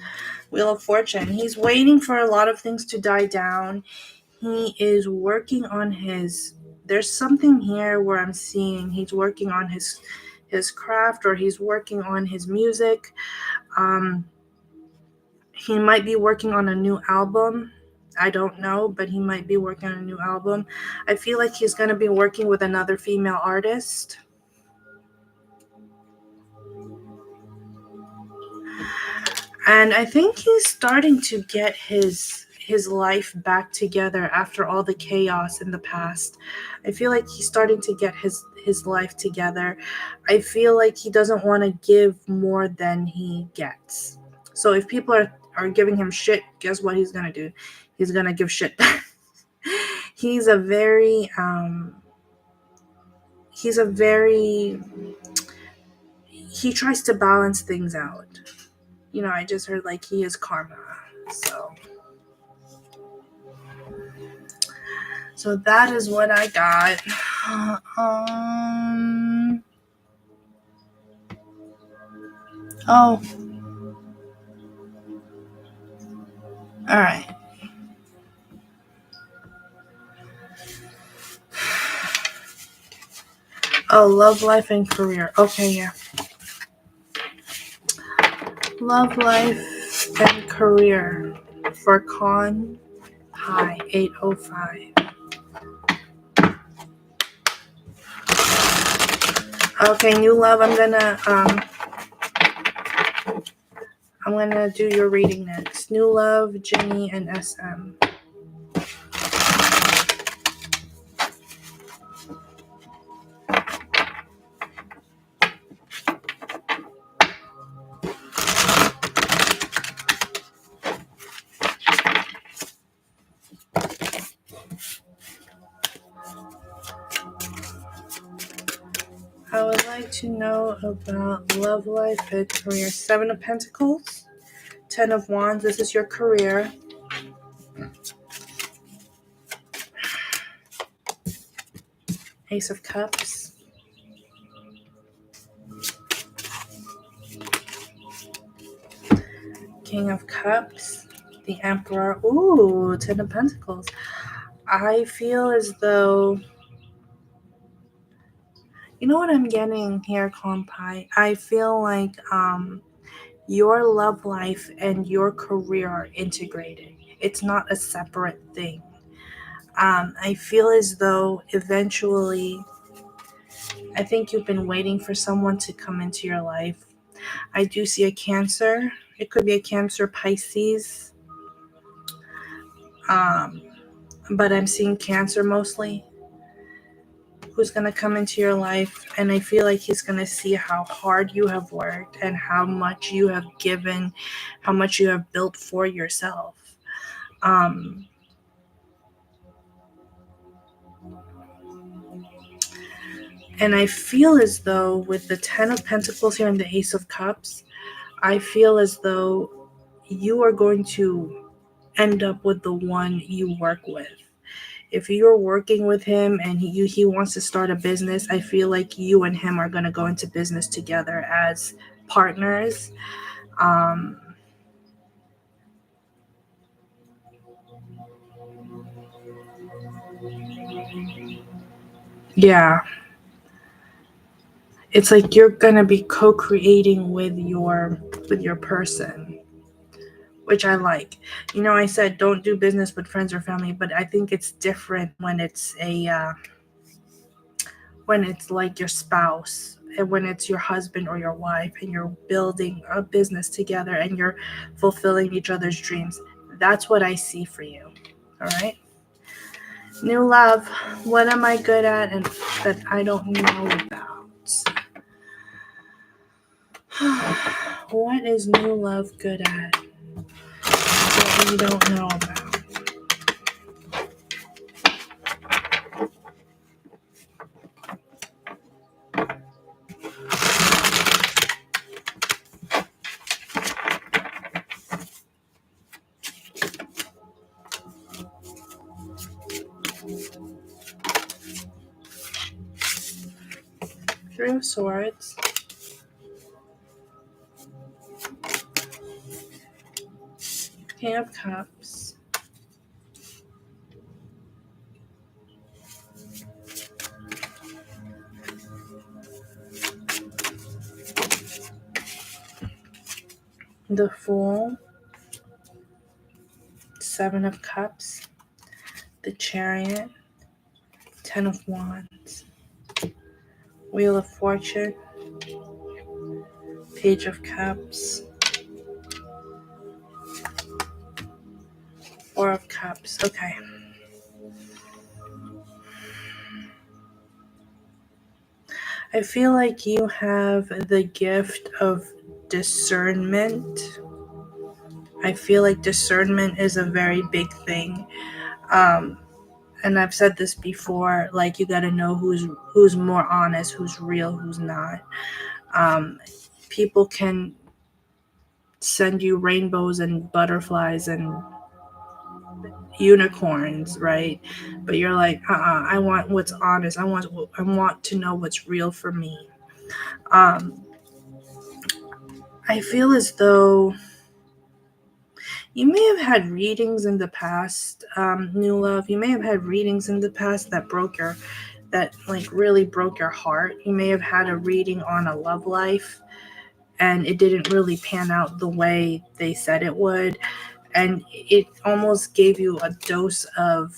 Wheel of Fortune. He's waiting for a lot of things to die down. He is working on there's something here where I'm seeing he's working on his craft, or he's working on his music. He might be working on a new album. I don't know, but he might be working on a new album. I feel like he's going to be working with another female artist. And I think he's starting to get his life back together after all the chaos in the past. I feel like he's starting to get his life together. I feel like he doesn't want to give more than he gets. So if people are giving him shit, guess what he's going to do? He's going to give shit back. He tries to balance things out. You know, I just heard like he is karma. So that is what I got. Oh. All right. Oh, love, life, and career. Okay, yeah. Love, life, and career for Con High 805. Okay, new love. I'm gonna do your reading next. New love, Jenny, and SM. to know about love life and career. 7 of Pentacles, 10 of Wands. This is your career. Ace of Cups. King of Cups. The Emperor. Ooh, 10 of Pentacles. I feel as though, you know what I'm getting here, Kompai? I feel like your love life and your career are integrated. It's not a separate thing. I feel as though eventually, I think you've been waiting for someone to come into your life. I do see a Cancer. It could be a Cancer, Pisces. But I'm seeing Cancer mostly, who's going to come into your life. And I feel like he's going to see how hard you have worked and how much you have given, how much you have built for yourself. And I feel as though with the 10 of Pentacles here and the Ace of Cups, I feel as though you are going to end up with the one you work with. If you're working with him and he wants to start a business, I feel like you and him are going to go into business together as partners. Yeah. It's like you're going to be co-creating with your person, which I like. You know, I said don't do business with friends or family, but I think it's different when it's when it's like your spouse and when it's your husband or your wife and you're building a business together and you're fulfilling each other's dreams. That's what I see for you. All right. New love. What am I good at and that I don't know about? What is new love good at that we don't know about? Three of Swords. King of Cups. The Fool. 7 of Cups. The Chariot. 10 of Wands. Wheel of Fortune. Page of Cups. 4 of Cups. Okay. I feel like you have the gift of discernment. I feel like discernment is a very big thing. And I've said this before, like you got to know who's more honest, who's real, who's not. People can send you rainbows and butterflies and unicorns, right? But you're like, I want what's honest. I want to know what's real for me. I feel as though you may have had readings in the past, new love. You may have had readings in the past that really broke your heart. You may have had a reading on a love life and it didn't really pan out the way they said it would. And it almost gave you a dose of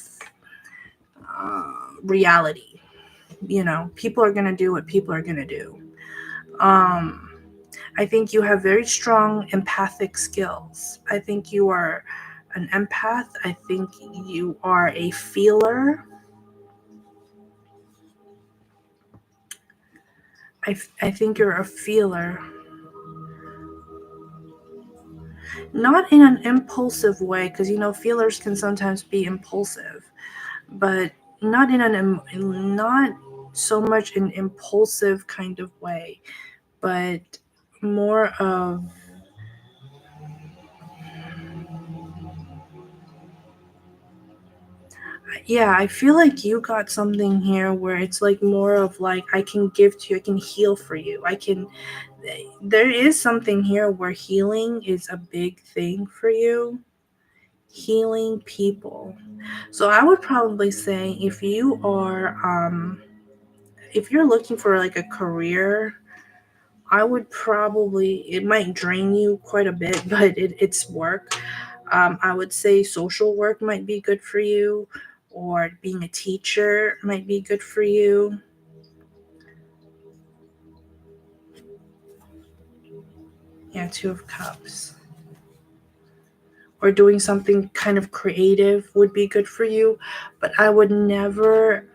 reality. You know, people are going to do what people are going to do. I think you have very strong empathic skills. I think you are an empath. I think you are a feeler. I think you're a feeler. Not in an impulsive way, because, you know, feelers can sometimes be impulsive. But not so much an impulsive kind of way, but more of, yeah, I feel like you got something here where it's like more of like, I can give to you, I can heal for you, I can, there is something here where healing is a big thing for you, healing people. So I would probably say if you're looking for like a career, I would probably, it might drain you quite a bit, but it's work. I would say social work might be good for you, or being a teacher might be good for you. Yeah, Two of Cups. Or doing something kind of creative would be good for you. But I would never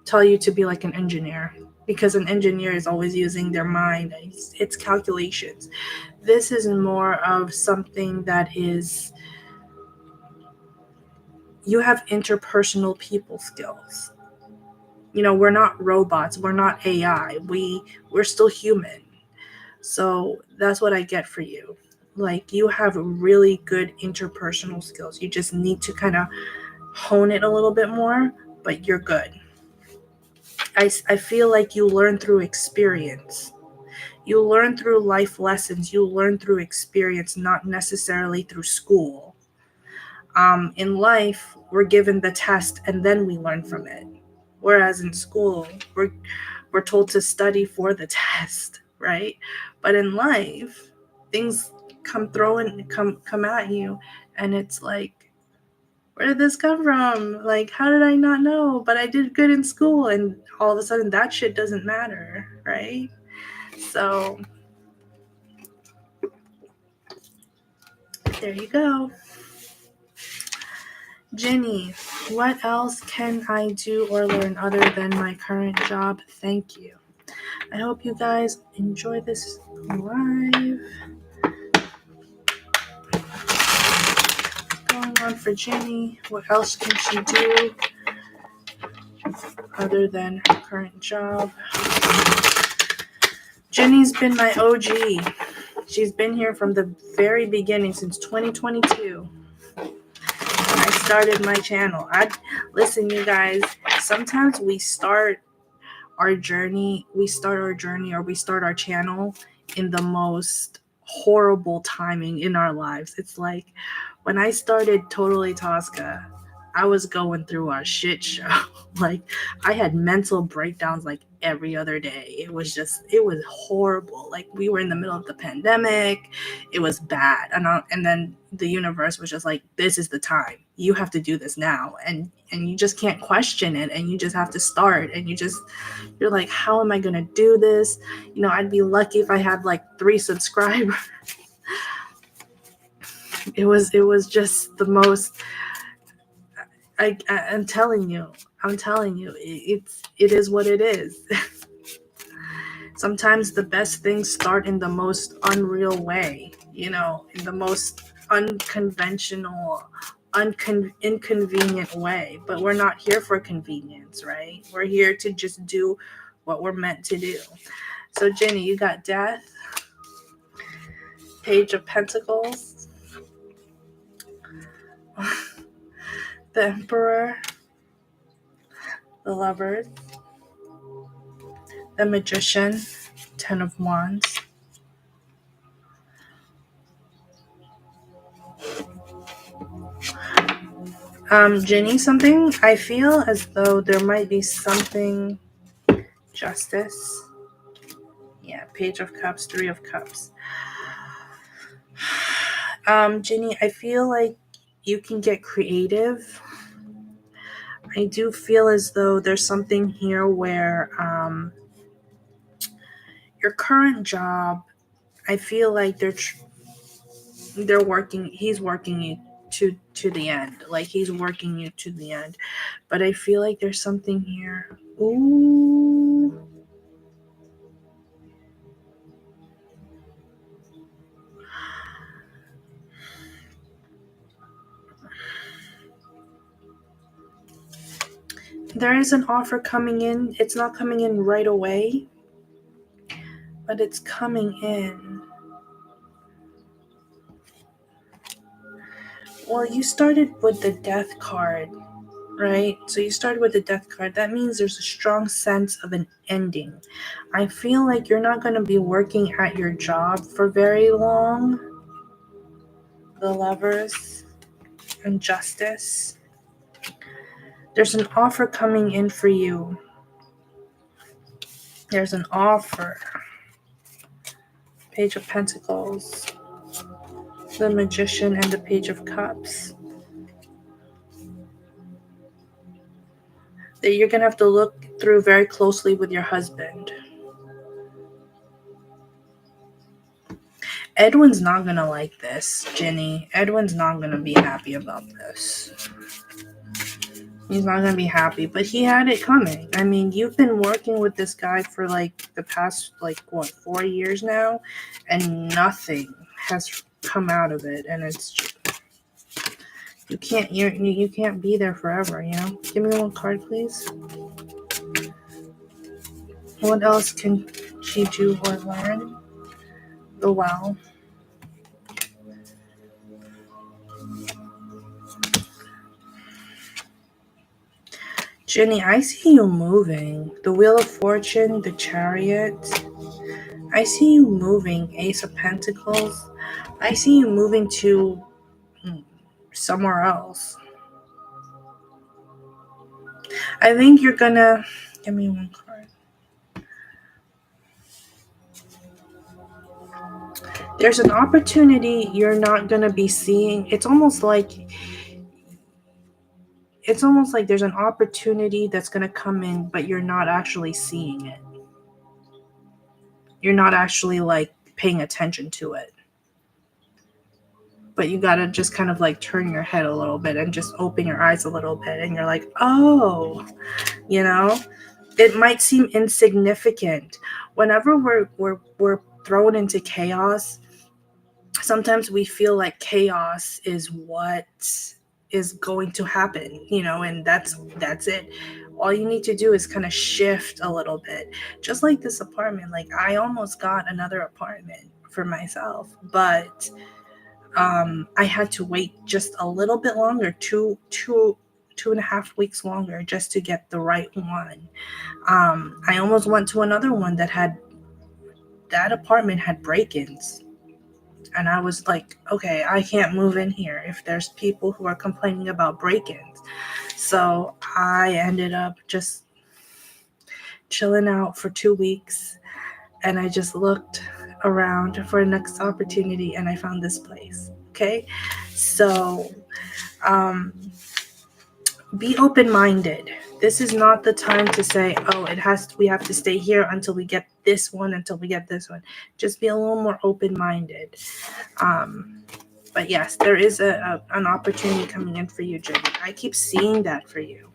tell you to be like an engineer, because an engineer is always using their mind, it's calculations. This is more of something that is, you have interpersonal people skills. You know, we're not robots, we're not AI, we're still human. So that's what I get for you. Like, you have really good interpersonal skills, you just need to kind of hone it a little bit more, but you're good. I feel like you learn through experience. You learn through life lessons, you learn through experience, not necessarily through school. In life, we're given the test and then we learn from it. Whereas in school, we're told to study for the test, right? But in life, things come at you, and it's like, where did this come from? Like, how did I not know? But I did good in school, and all of a sudden that shit doesn't matter, right? So there you go. Jenny, what else can I do or learn other than my current job? Thank you. I hope you guys enjoy this live. Going on for Jenny. What else can she do other than her current job? Jenny's been my OG. She's been here from the very beginning, since 2022. I started my channel. Listen, you guys, sometimes we start our journey, or we start our channel in the most horrible timing in our lives. It's like, when I started Totally Tosca, I was going through a shit show. Like, I had mental breakdowns like every other day. It was horrible. Like, we were in the middle of the pandemic. It was bad. And then the universe was just like, this is the time. You have to do this now. And you just can't question it. And you just have to start. And you're like, how am I going to do this? You know, I'd be lucky if I had like 3 subscribers. It was just the most, I'm telling you, it is what it is. Sometimes the best things start in the most unreal way, you know, in the most unconventional, inconvenient way. But we're not here for convenience, right? We're here to just do what we're meant to do. So Jenny, you got Death, Page of Pentacles, the Emperor, the Lovers, the Magician, Ten of Wands. Jenny, something, I feel as though there might be something, Justice. Yeah, Page of Cups, Three of Cups. Jenny, I feel like you can get creative. I do feel as though there's something here where your current job, I feel like he's working you to the end. Like, he's working you to the end. But I feel like there's something here. Ooh. There is an offer coming in. It's not coming in right away, but it's coming in. Well, you started with the death card, right? So you started with the death card. That means there's a strong sense of an ending. I feel like you're not going to be working at your job for very long. The Lovers and Justice. There's an offer coming in for you. There's an offer. Page of Pentacles. The Magician and the Page of Cups. That you're going to have to look through very closely with your husband. Edwin's not going to like this, Ginny. Edwin's not going to be happy about this. He's not going to be happy, but he had it coming. I mean, you've been working with this guy for like the past, 4 years now, and nothing has come out of it. And it's you can't be there forever, you know? Give me one card, please. What else can she do or learn? The Well. Jenny, I see you moving. The Wheel of Fortune, the Chariot. I see you moving. Ace of Pentacles. I see you moving to somewhere else. I think you're gonna... Give me one card. There's an opportunity you're not gonna be seeing. It's almost like there's an opportunity that's gonna come in, but you're not actually seeing it. You're not actually paying attention to it. But you gotta just kind of turn your head a little bit and just open your eyes a little bit, and you're like, oh, you know, it might seem insignificant. Whenever we're thrown into chaos, sometimes we feel like chaos is what is going to happen, and that's it. All you need to do is kind of shift a little bit. Just like this apartment, I almost got another apartment for myself, but I had to wait just a little bit longer, two and a half weeks longer, just to get the right one. I almost went to another one that apartment had break-ins. And I was like, okay, I can't move in here if there's people who are complaining about break-ins. So I ended up just chilling out for 2 weeks. And I just looked around for a next opportunity, and I found this place. Okay? So be open-minded. This is not the time to say, oh, we have to stay here until we get this one, Just be a little more open-minded. But yes, there is an opportunity coming in for you, Jenny. I keep seeing that for you.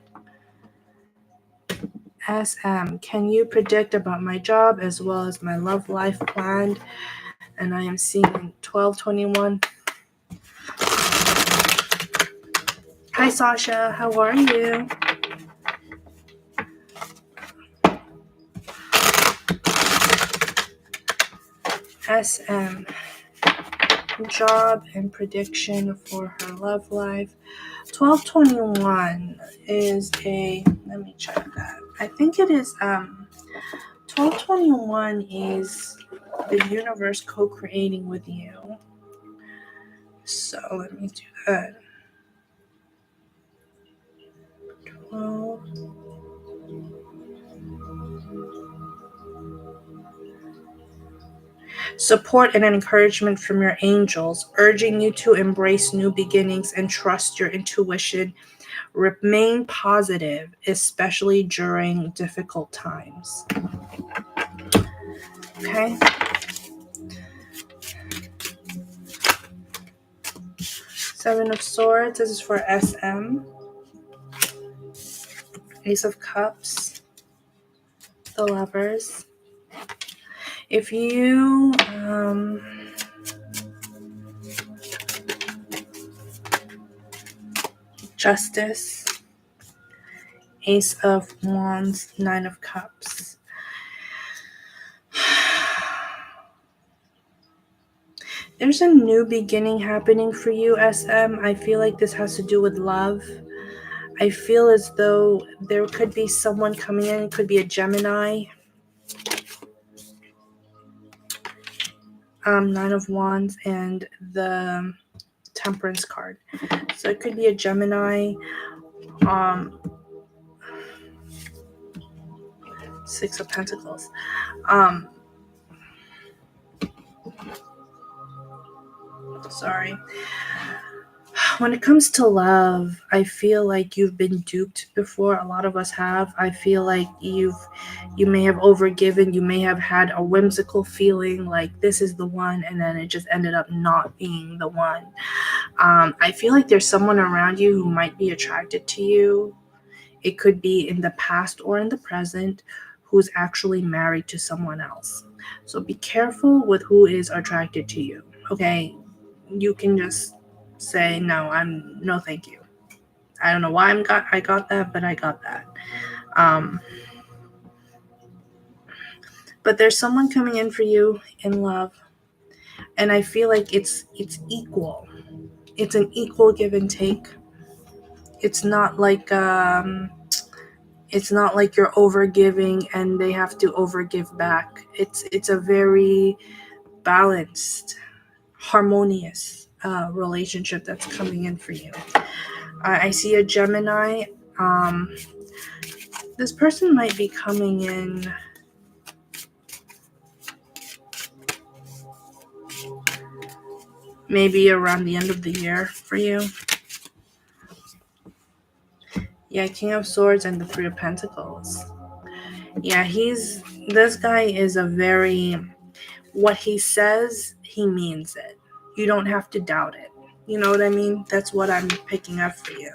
SM, can you predict about my job as well as my love life planned? And I am seeing 1221. Hi, Sasha. How are you? SM, job and prediction for her love life. 1221 is let me check that. I think it is 1221 is the universe co-creating with you. So let me do that. 12. Support and encouragement from your angels, urging you to embrace new beginnings and trust your intuition. Remain positive, especially during difficult times. Okay. Seven of Swords. This is for SM. Ace of Cups. The Lovers. If you Justice. Ace of Wands, Nine of Cups. There's a new beginning happening for you, SM. I feel like this has to do with love. I feel as though there could be someone coming in. It could be a Gemini. Nine of Wands and the Temperance card. So it could be a Gemini. Six of Pentacles. Sorry. When it comes to love, I feel like you've been duped before. A lot of us have. I feel like you may have overgiven. You may have had a whimsical feeling like this is the one, and then it just ended up not being the one. I feel like there's someone around you who might be attracted to you. It could be in the past or in the present, who's actually married to someone else. So be careful with who is attracted to you. Okay, you can just say no, thank you. I don't know why I got that, but I got that. But there's someone coming in for you in love, and I feel like it's equal. It's an equal give and take. It's not like you're overgiving and they have to overgive back. It's a very balanced, harmonious relationship that's coming in for you. I see a Gemini. This person might be coming in maybe around the end of the year for you. Yeah, King of Swords and the Three of Pentacles. Yeah, this guy is what he says, he means it. You don't have to doubt it. You know what I mean? That's what I'm picking up for you.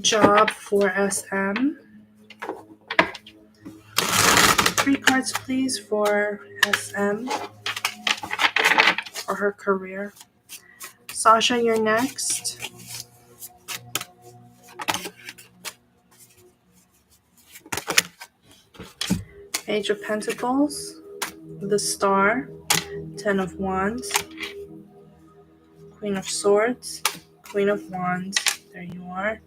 Job for SM. 3 cards, please, for SM. For her career. Sasha, you're next. Page of Pentacles. The Star. 10 of Wands. Queen of Swords. Queen of Wands. There you are.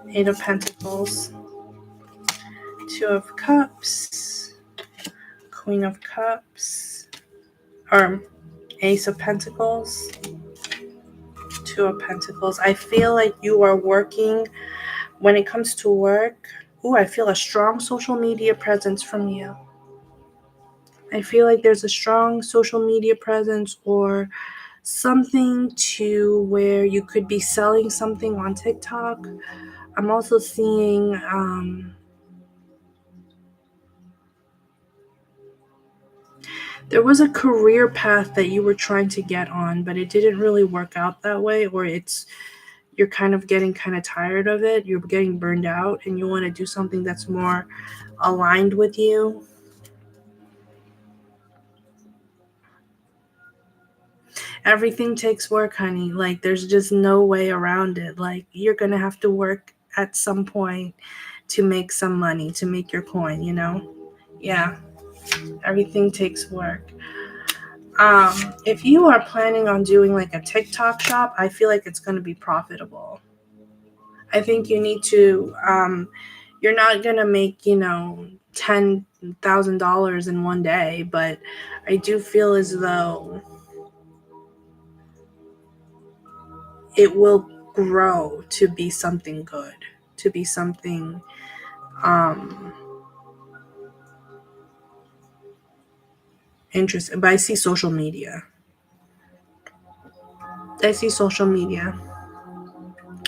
Eight of Pentacles. Two of Cups. Queen of Cups. Or Ace of Pentacles. Two of Pentacles. I feel like you are working when it comes to work. I feel a strong social media presence from you. I feel like there's a strong social media presence or something to where you could be selling something on TikTok. I'm also seeing there was a career path that you were trying to get on, but it didn't really work out that way, or you're kind of getting kind of tired of it. You're getting burned out and you want to do something that's more aligned with you. Everything takes work, honey. Like, there's just no way around it. Like, you're going to have to work at some point to make some money, to make your coin, you know? Yeah. Everything takes work. If you are planning on doing like a TikTok shop, I feel like it's going to be profitable. I think you need to, you're not going to make, $10,000 in one day, but I do feel as though it will grow to be something good, to be something interesting. But I see social media.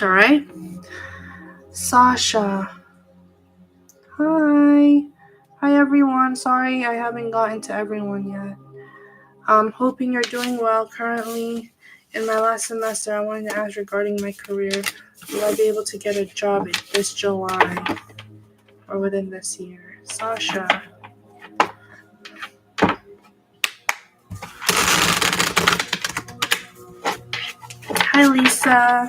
All right. Sasha. Hi. Hi, everyone. Sorry I haven't gotten to everyone yet. I'm hoping you're doing well currently. In my last semester, I wanted to ask regarding my career. Will I be able to get a job this July or within this year? Sasha. Hi, Lisa.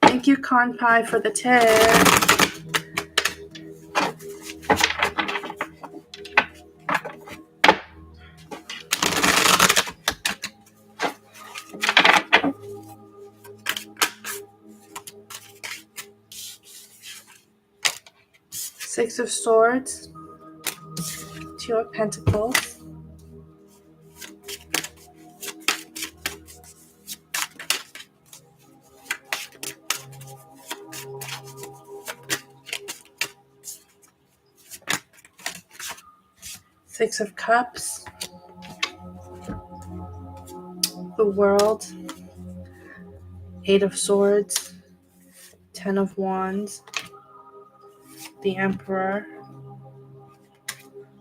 Thank you, Con Pie, for the tip. Six of Swords. Two of Pentacles. Six of Cups. The World. Eight of Swords. 10 of Wands. The Emperor.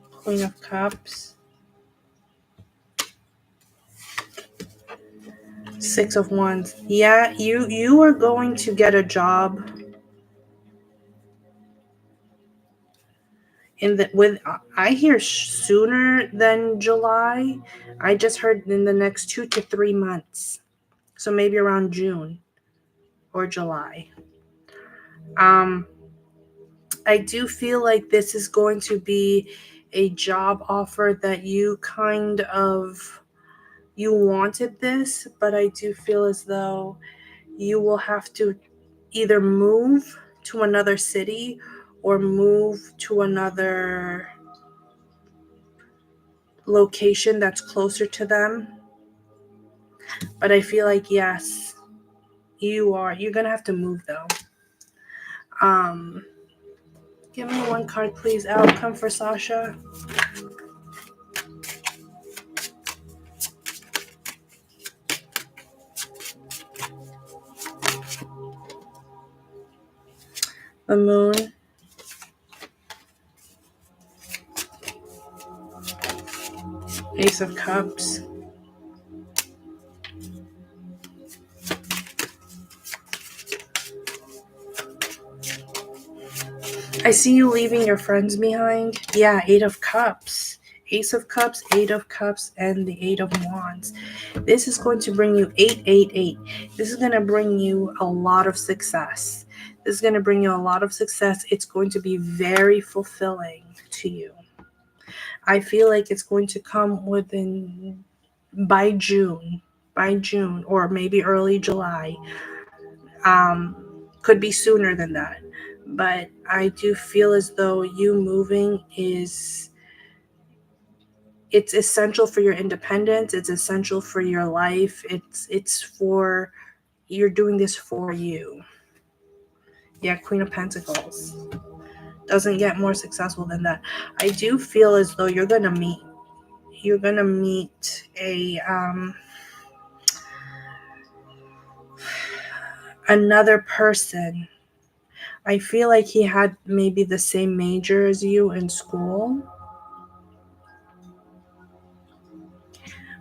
Queen of Cups. Six of Wands. Yeah, you are going to get a job I hear sooner than July. I just heard in the next 2 to 3 months. So maybe around June or July. I do feel like this is going to be a job offer that you wanted this, but I do feel as though you will have to either move to another city or move to another location that's closer to them. But I feel like, yes, you're gonna have to move though. Give me one card, please. Outcome for Sasha. The Moon. Ace of Cups. I see you leaving your friends behind. Yeah, Eight of Cups. Ace of Cups, Eight of Cups, and the Eight of Wands. This is going to bring you 888. This is going to bring you a lot of success. This is going to bring you a lot of success. It's going to be very fulfilling to you. I feel like it's going to come by June, or maybe early July. Could be sooner than that. But I do feel as though you moving it's essential for your independence. It's essential for your life. You're doing this for you. Yeah, Queen of Pentacles. Doesn't get more successful than that. I do feel as though you're gonna meet another person. I feel like he had maybe the same major as you in school,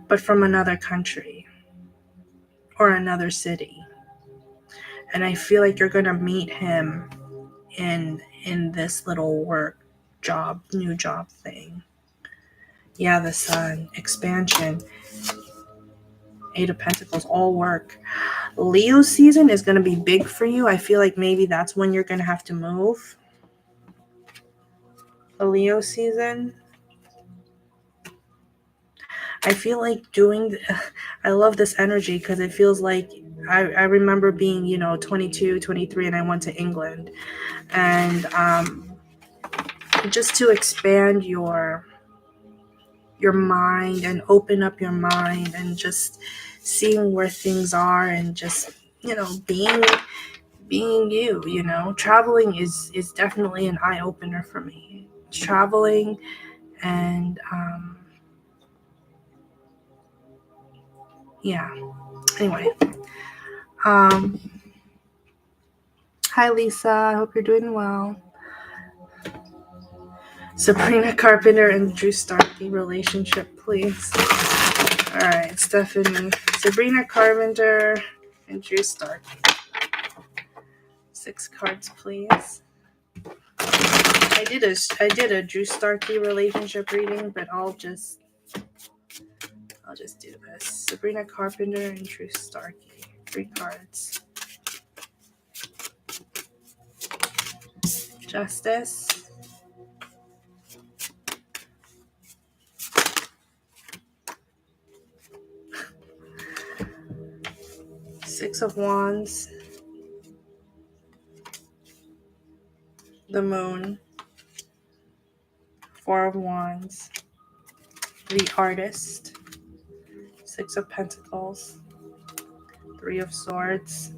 but from another country or another city. And I feel like you're going to meet him in this little new job thing. Yeah, the Sun, expansion, Eight of Pentacles, all work. Leo season is going to be big for you. I feel like maybe that's when you're going to have to move. The Leo season. I feel like I love this energy because it feels like I remember being, 22, 23, and I went to England. And just to expand your mind and open up your mind and just seeing where things are and just, being you, traveling is definitely an eye-opener for me. Traveling and yeah. Anyway. Hi, Lisa. I hope you're doing well. Sabrina Carpenter and Drew Starkey relationship, please. All right, Stephanie. Sabrina Carpenter and Drew Starkey. 6 cards, please. I did a Drew Starkey relationship reading, but I'll just do this. Sabrina Carpenter and Drew Starkey. 3 cards. Justice. Six of Wands. The Moon. 4 of Wands. The Artist. 6 of Pentacles. 3 of Swords.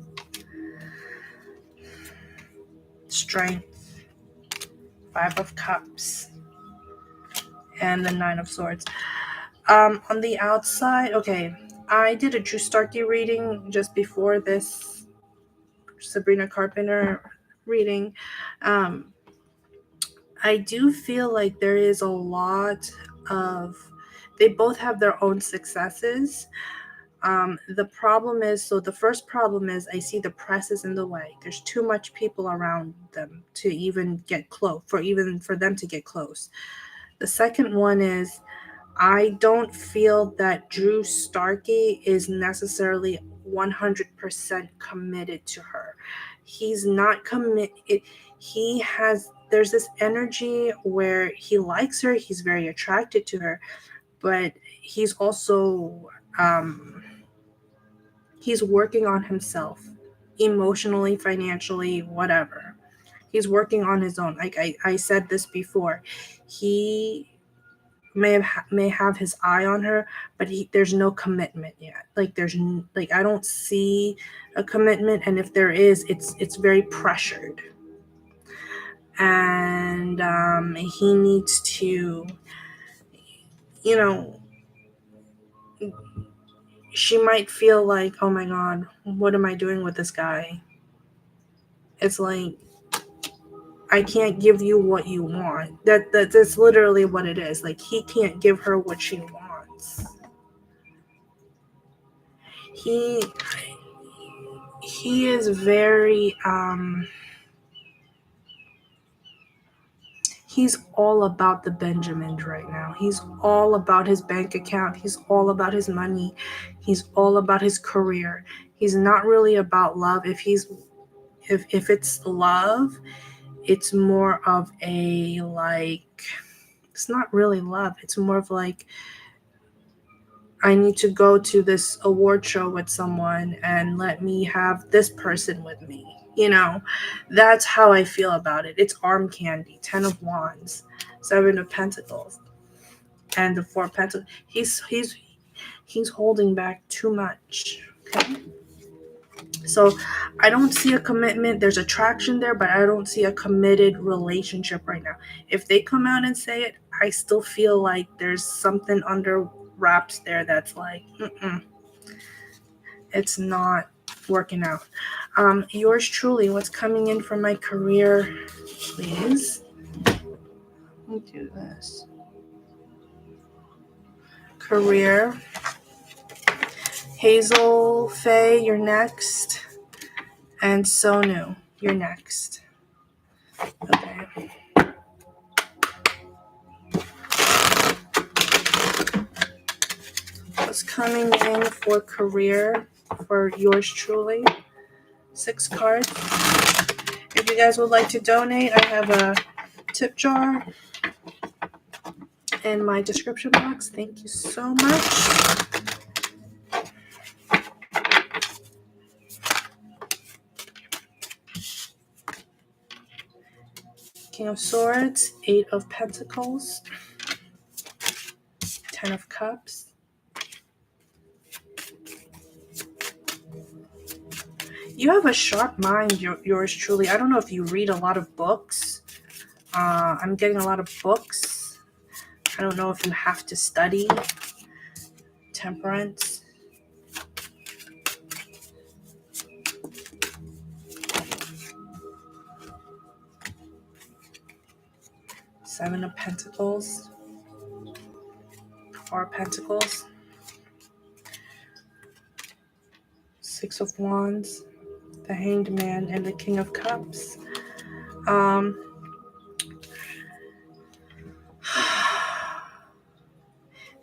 Strength. 5 of Cups. And the 9 of Swords. On the outside, okay, I did a Drew Starkey reading just before this Sabrina Carpenter reading. I do feel like there is a lot of, they both have their own successes. The problem is, so the first problem is I see the press is in the way. There's too much people around them to even get close, for them to get close. The second one is I don't feel that Drew Starkey is necessarily 100% committed to her. He's not committed. There's this energy where he likes her, he's very attracted to her, but he's also, he's working on himself emotionally, financially, whatever. He's working on his own. Like I said this before, he may have his eye on her, but there's no commitment yet. Like I don't see a commitment, and if there is, it's very pressured, and he needs to, you know, she might feel like, oh my god, what am I doing with this guy? It's like, I can't give you what you want. That's literally what it is. Like, he can't give her what she wants. He is very he's all about the Benjamins right now. He's all about his bank account. He's all about his money. He's all about his career. He's not really about love. If it's love, it's more of a, like, it's not really love. It's more of like, I need to go to this award show with someone and let me have this person with me. That's how I feel about it. It's arm candy. 10 of Wands, 7 of Pentacles, and the 4 of Pentacles. He's holding back too much. Okay. So I don't see a commitment. There's attraction there, but I don't see a committed relationship right now. If they come out and say it, I still feel like there's something under wraps there that's like, it's not working out. Yours truly, what's coming in for my career, please? Let me do this. Career. Hazel, Faye, you're next. And Sonu, you're next. Okay. What's coming in for career for yours truly? 6 cards. If you guys would like to donate, I have a tip jar in my description box. Thank you so much. King of Swords, 8 of Pentacles, 10 of Cups. You have a sharp mind, yours truly. I don't know if you read a lot of books. I'm getting a lot of books. I don't know if you have to study. Temperance. Seven of Pentacles. 4 of Pentacles. 6 of Wands. The Hanged Man and the King of Cups.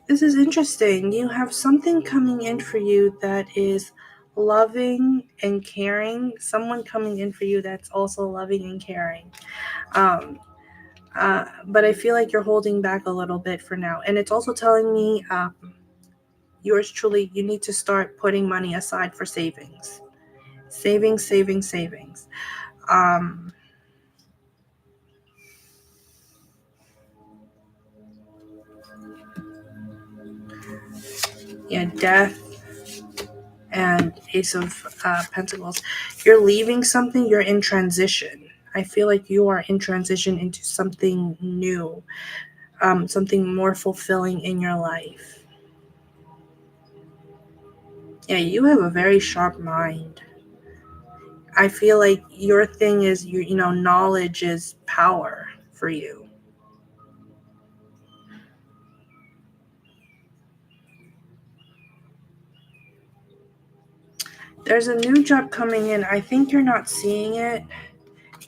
This is interesting. You have something coming in for you that is loving and caring. Someone coming in for you that's also loving and caring. Um, but I feel like you're holding back a little bit for now. And it's also telling me, yours truly, you need to start putting money aside for savings. Savings. Um, yeah, death and Ace of Pentacles. You're leaving something, you're in transition. I feel like you are in transition into something new, something more fulfilling in your life. Yeah, you have a very sharp mind. I feel like your thing is, knowledge is power for you. There's a new job coming in. I think you're not seeing it.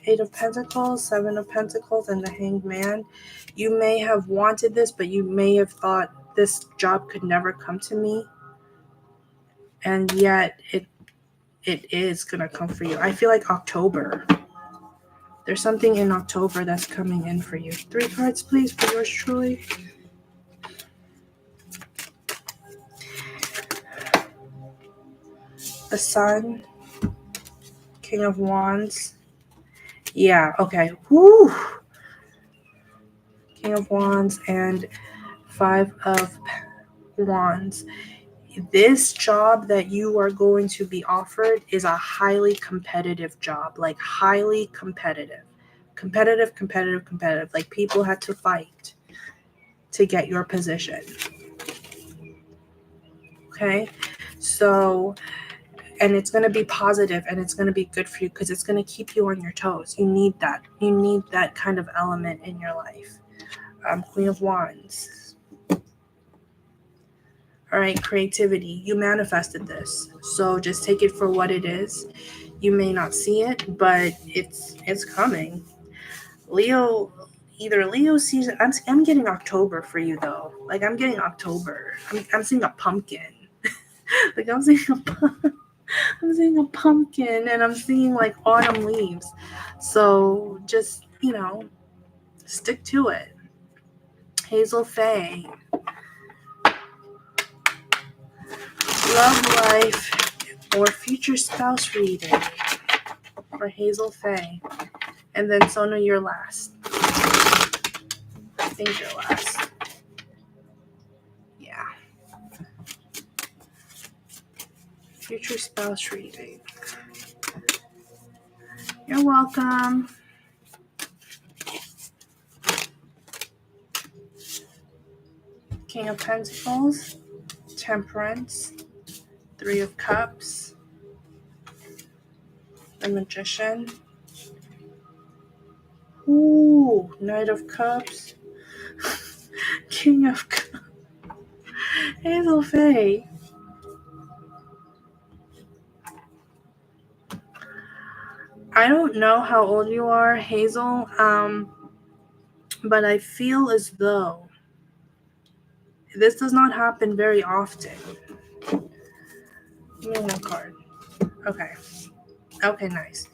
Eight of Pentacles, Seven of Pentacles, and the Hanged Man. You may have wanted this, but you may have thought this job could never come to me. And yet it is going to come for you. I feel like October. There's something in October that's coming in for you. 3 cards, please, for yours truly. The Sun, King of Wands. Yeah, okay. Woo! King of Wands and 5 of Wands. This job that you are going to be offered is a highly competitive job, like highly competitive. Competitive. Like people had to fight to get your position. Okay? So, and it's going to be positive and it's going to be good for you because it's going to keep you on your toes. You need that. You need that kind of element in your life. Queen of Wands. All right, creativity. You manifested this. So just take it for what it is. You may not see it, but it's coming. Leo, either Leo season. I'm getting October for you though. Like I'm getting October. I'm seeing a pumpkin. Like I'm seeing a pumpkin, and I'm seeing like autumn leaves. So just stick to it. Hazel Faye. Love life or future spouse reading for Hazel Faye. And then Sona, you're last. I think you're last. Yeah. Future spouse reading. You're welcome. King of Pentacles, Temperance, Three of Cups, the Magician. Ooh, Knight of Cups, King of Cups. Hazel Faye. I don't know how old you are, Hazel, but I feel as though this does not happen very often. Give me one card. Okay. Okay, nice.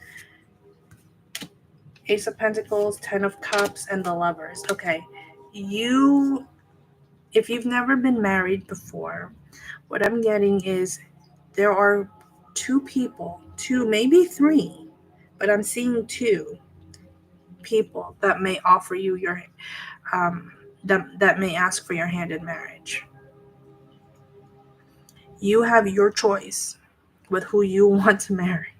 Ace of Pentacles, Ten of Cups, and the Lovers. Okay. If you've never been married before, what I'm getting is there are two, maybe three, but I'm seeing two people that may offer you um, that may ask for your hand in marriage. You have your choice with who you want to marry,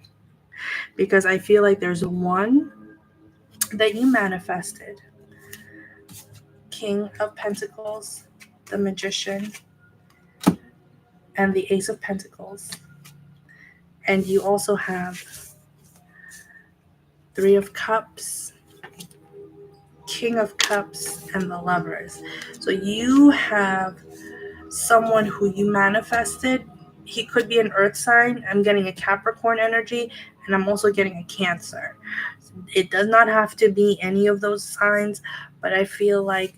because I feel like there's one that you manifested. King of Pentacles, the Magician, and the Ace of Pentacles. And you also have Three of Cups, King of Cups, and the Lovers. So you have someone who you manifested. He could be an earth sign. I'm getting a Capricorn energy, and I'm also getting a Cancer. It does not have to be any of those signs, but I feel like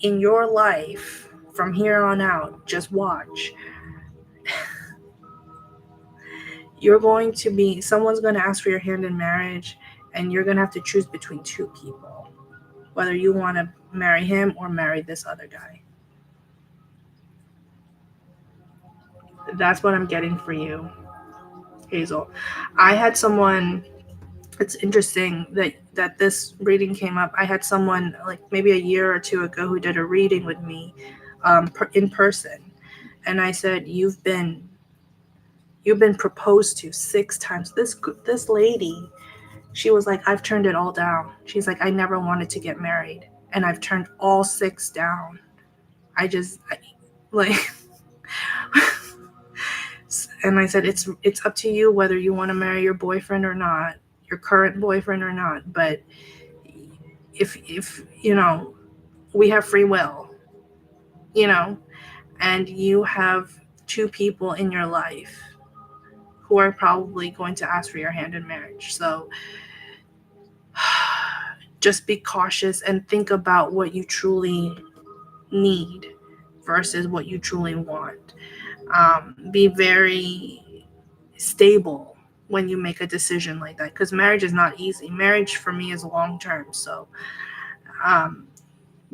in your life, from here on out, just watch. Someone's going to ask for your hand in marriage, and you're going to have to choose between two people, whether you want to marry him or marry this other guy. That's what I'm getting for you, Hazel. I had someone, it's interesting that this reading came up. I had someone like maybe a year or two ago who did a reading with me in person. And I said, you've been proposed to 6 times. This lady, she was like, I've turned it all down. She's like, I never wanted to get married, and I've turned all 6 down. Like, and I said, it's up to you whether you want to marry your boyfriend or not, your current boyfriend or not. But if we have free will, and you have 2 people in your life who are probably going to ask for your hand in marriage. So just be cautious and think about what you truly need versus what you truly want. Be very stable when you make a decision like that, because marriage is not easy. Marriage for me is long term. So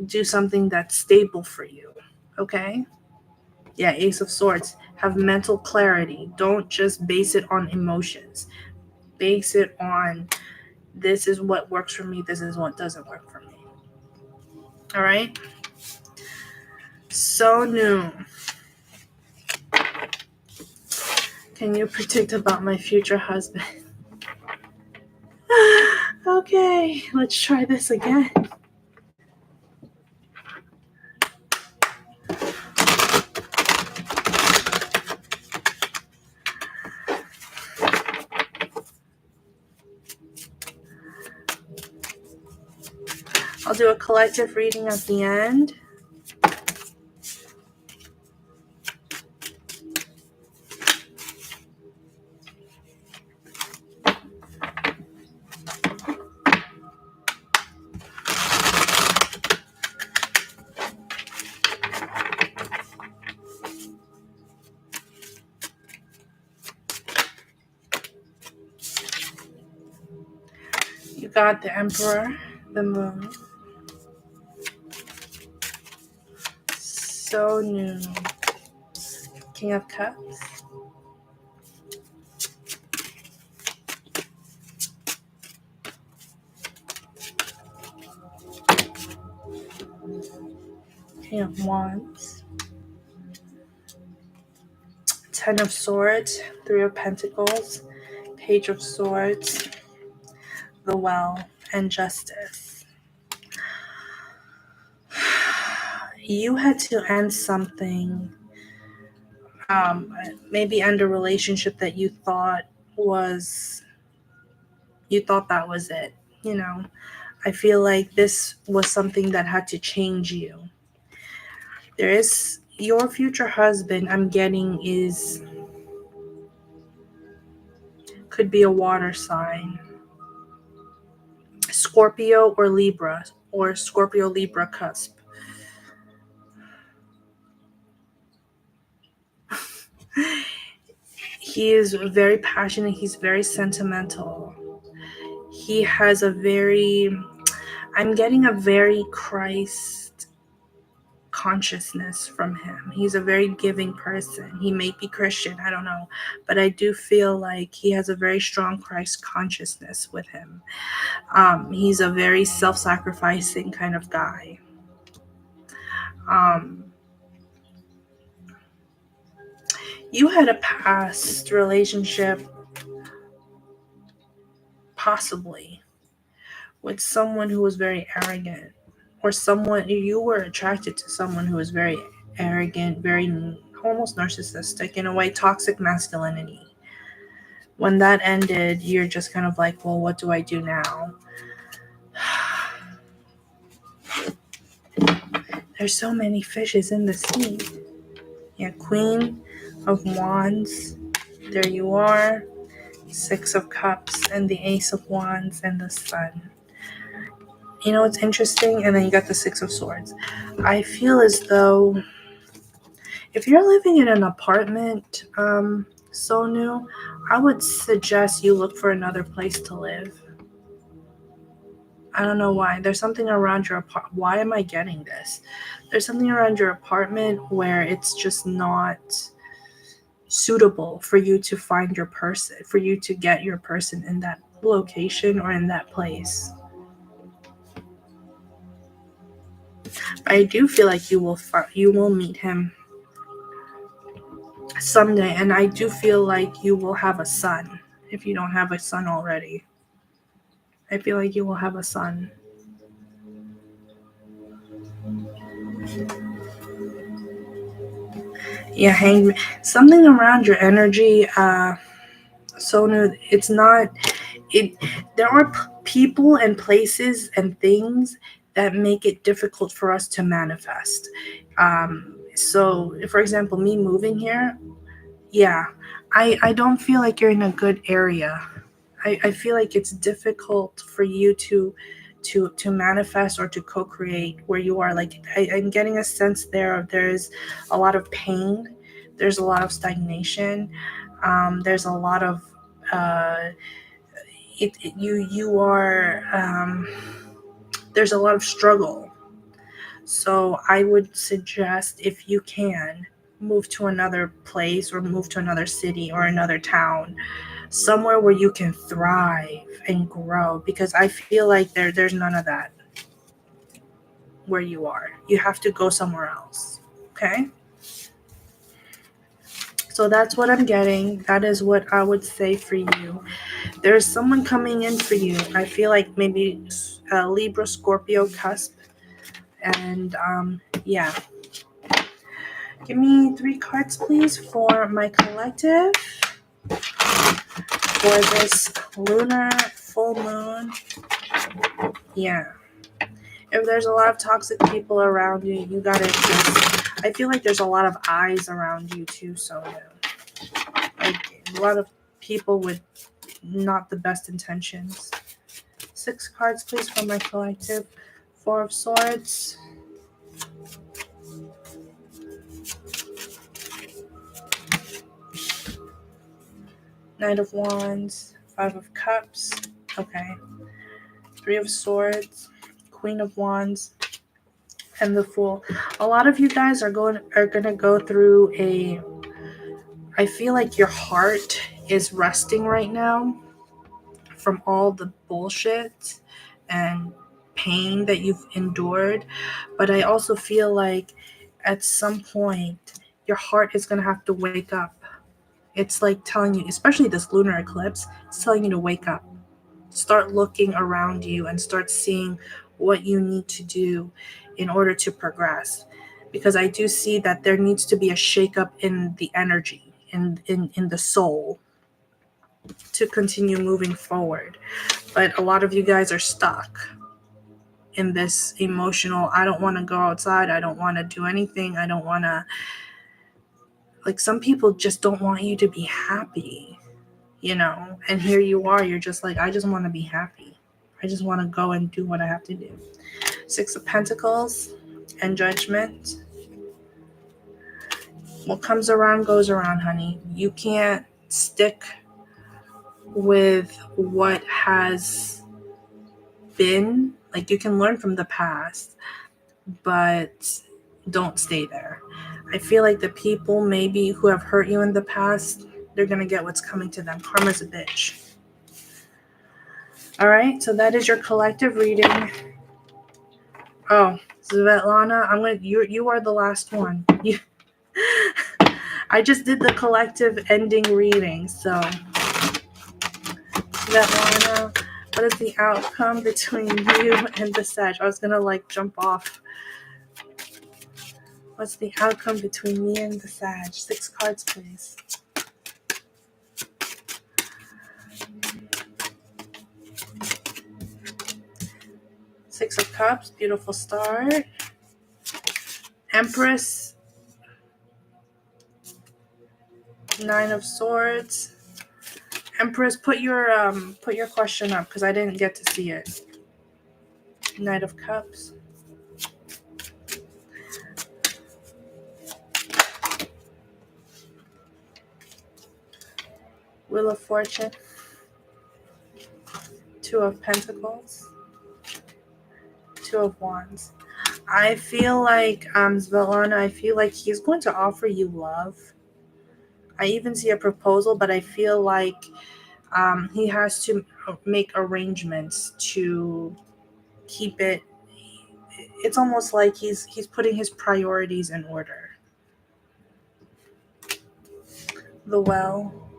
do something that's stable for you. Okay? Yeah, Ace of Swords. Have mental clarity. Don't just base it on emotions. Base it on, this is what works for me, this is what doesn't work for me. All right? So new. Can you predict about my future husband? Okay, let's try this again. I'll do a collective reading at the end. You got the Emperor, the Moon. So new. King of Cups. King of Wands. 10 of Swords. 3 of Pentacles. Page of Swords. The Well, and Justice. You had to end something, maybe end a relationship that you thought that was it. I feel like this was something that had to change you. There is your future husband, I'm getting, could be a water sign. Scorpio or Libra, or Scorpio-Libra cusp. He is very passionate. He's very sentimental. He has I'm getting a very Christ consciousness from him. He's a very giving person. He may be Christian, I don't know, but I do feel like he has a very strong Christ consciousness with him. He's a very self-sacrificing kind of guy. You had a past relationship, possibly, with someone who was very arrogant, or you were attracted to someone who was very arrogant, very almost narcissistic, in a way, toxic masculinity. When that ended, you're just kind of like, well, what do I do now? There's so many fishes in the sea. Yeah, Queen of Wands. There you are. 6 of Cups and the Ace of Wands and the Sun. You know what's interesting? And then you got the 6 of Swords. I feel as though If you're living in an apartment, so new, I would suggest you look for another place to live. I don't know why. There's something around your apartment. Why am I getting this? There's something around your apartment where it's just not suitable for you to find your person, for you to get your person in that location or in that place. I do feel like you will meet him someday, and I do feel like you will have a son if you don't have a son already. I feel like you will have a son. Yeah, hang something around your energy. Sonu, it's not it. There are people and places and things that make it difficult for us to manifest. So, for example, me moving here, yeah, I don't feel like you're in a good area. I feel like it's difficult for you to manifest or to co-create where you are. Like I'm getting a sense there's a lot of pain, there's a lot of stagnation, there's a lot of uh, you are there's a lot of struggle. So I would suggest, if you can, move to another place or move to another city or another town, somewhere where you can thrive and grow, because I feel like there's none of that where you are. You have to go somewhere else. Okay? So that's what I'm getting. That is what I would say for you. There's someone coming in for you. I feel like maybe Libra, Scorpio cusp. And yeah. Give me 3 cards, please, for my collective for this lunar full moon. Yeah. If there's a lot of toxic people around you, you gotta just. I feel like there's a lot of eyes around you too, so like a lot of people with not the best intentions. 6 cards, please, for my collective. 4 of Swords. Knight of Wands. 5 of Cups. Okay. 3 of Swords. Queen of Wands. And the Fool. A lot of you guys are gonna go through a. I feel like your heart is resting right now from all the bullshit and pain that you've endured. But I also feel like at some point your heart is gonna have to wake up. It's like telling you, especially this lunar eclipse, it's telling you to wake up. Start looking around you and start seeing what you need to do in order to progress. Because I do see that there needs to be a shakeup in the energy, in the soul, to continue moving forward. But a lot of you guys are stuck in this emotional, I don't want to go outside, I don't want to do anything, I don't want to. Like, some people just don't want you to be happy, and here you are, you're just like, I just want to be happy. I just want to go and do what I have to do. 6 of Pentacles and Judgment. What comes around goes around, honey. You can't stick with what has been. Like, you can learn from the past, but don't stay there. I feel like the people maybe who have hurt you in the past, they're going to get what's coming to them. Karma's a bitch. All right, so that is your collective reading. Oh, Svetlana, you are the last one. I just did the collective ending reading, so Svetlana, what is the outcome between you and the Sag? I was gonna jump off. What's the outcome between me and the Sag? 6 cards, please. Six of Cups, beautiful start. Empress. 9 of Swords. Empress, put your question up because I didn't get to see it. Knight of Cups. Wheel of Fortune, Two of Pentacles, Two of Wands. I feel like, Svetlana, I feel like he's going to offer you love. I even see a proposal, but I feel like he has to make arrangements to keep it. It's almost like he's putting his priorities in order. The Well,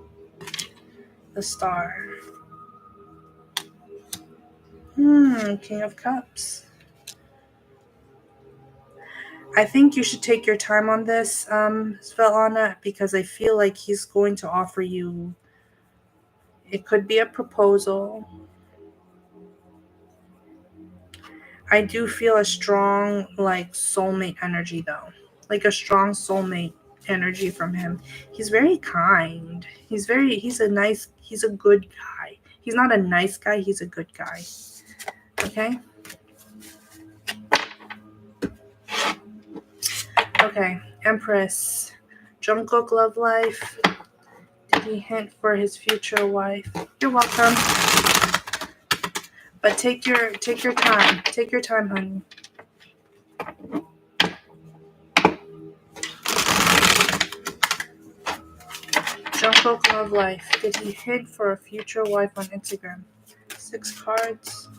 the Star. King of Cups. I think you should take your time on this, Svetlana, because I feel like he's going to offer you. It could be a proposal. I do feel a strong, like, soulmate energy, though. Like a strong soulmate energy from him. He's very kind. He's a good guy. He's not a nice guy, he's a good guy. Okay? Okay, Empress. Jungkook love life. Did he hint for his future wife? You're welcome. But take your time. Take your time, honey. Jungkook love life. Did he hint for a future wife on Instagram? 6 cards.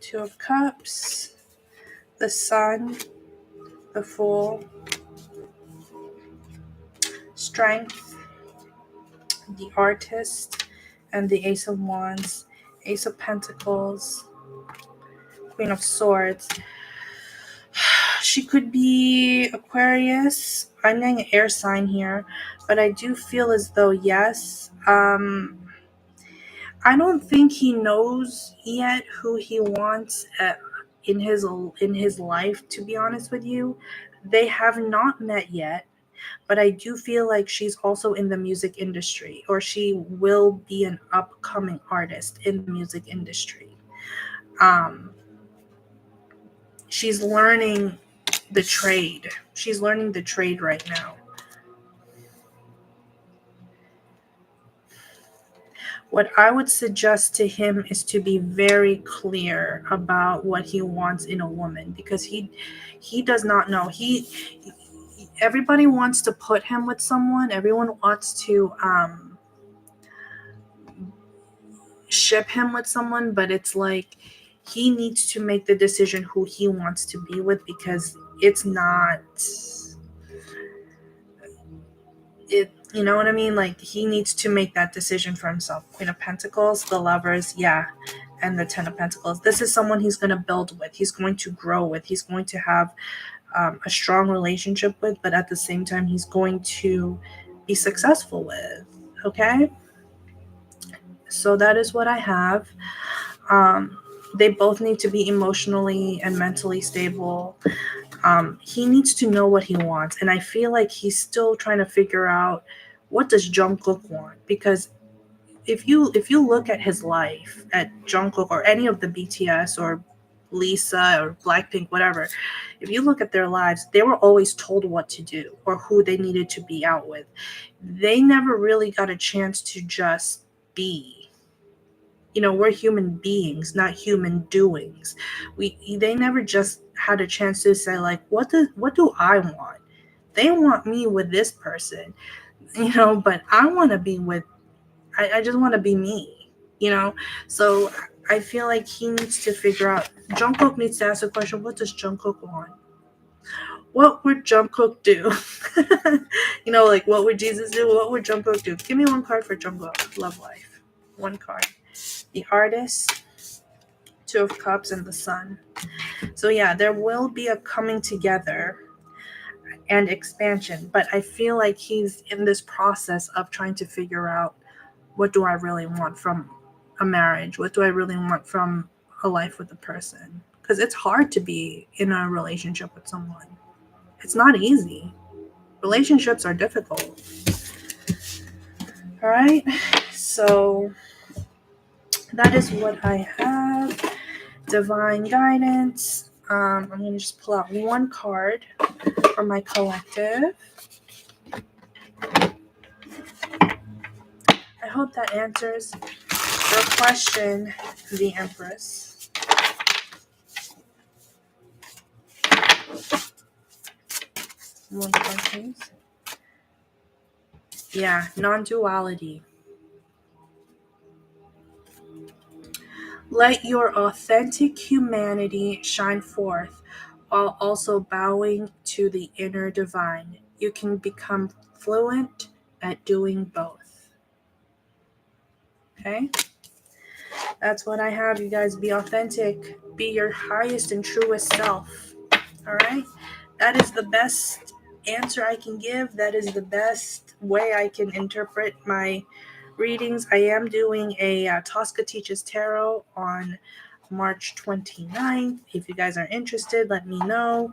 Two of Cups. The Sun. The Fool. Strength. The Artist. And the Ace of Wands. Ace of Pentacles. Queen of Swords. She could be Aquarius. I'm getting an air sign here, but I do feel as though, yes. I don't think he knows yet who he wants in his life, to be honest with you. They have not met yet, but I do feel like she's also in the music industry, or she will be an upcoming artist in the music industry. She's learning the trade. She's learning the trade right now. What I would suggest to him is to be very clear about what he wants in a woman, because he does not know. Everybody wants to put him with someone. Everyone wants to ship him with someone, but it's like he needs to make the decision who he wants to be with, because it's not it, you know what I mean? Like, he needs to make that decision for himself. Queen of Pentacles, the Lovers, yeah, and the Ten of Pentacles. This is someone he's going to build with. He's going to grow with. He's going to have a strong relationship with, but at the same time, he's going to be successful with. Okay? So that is what I have. They both need to be emotionally and mentally stable. He needs to know what he wants, and I feel like he's still trying to figure out, what does Jungkook want? Because if you look at his life, at Jungkook or any of the BTS or Lisa or Blackpink, whatever, if you look at their lives, they were always told what to do or who they needed to be out with. They never really got a chance to just be. We're human beings, not human doings. They never just had a chance to say, like, what do I want? They want me with this person, but I want to be with, I just want to be me, So I feel like he needs to figure out, Jungkook needs to ask the question, what does Jungkook want? What would Jungkook do? Like, what would Jesus do? What would Jungkook do? Give me one card for Jungkook. Love life. One card. The Artist, Two of Cups, and the Sun. So yeah, there will be a coming together and expansion, but I feel like he's in this process of trying to figure out, what do I really want from a marriage? What do I really want from a life with a person? Because it's hard to be in a relationship with someone. It's not easy. Relationships are difficult. All right, so that is what I have. Divine guidance. I'm going to just pull out one card for my collective. hope that answers your question, the Empress. One more, please. Yeah, non-duality. Let your authentic humanity shine forth while also bowing to the inner divine. You can become fluent at doing both. Okay? That's what I have. You guys be authentic. Be your highest and truest self. All right? That is the best answer I can give. That is the best way I can interpret my readings. I am doing a Tosca Teaches Tarot on March 29th. If you guys are interested, let me know.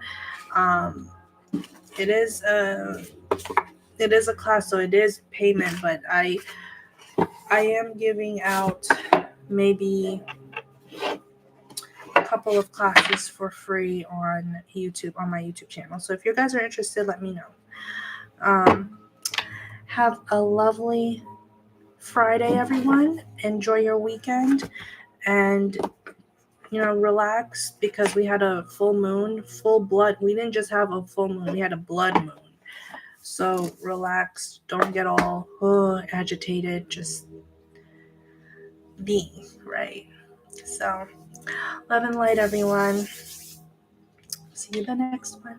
It is a class, so it is payment, but I am giving out maybe a couple of classes for free on YouTube, on my YouTube channel. So if you guys are interested, let me know. Have a lovely Friday, everyone. Enjoy your weekend, and relax, because we had a full moon, full blood. We didn't just have a full moon, we had a blood moon. So relax, don't get all agitated, just be, right? So love and light, everyone. See you the next one.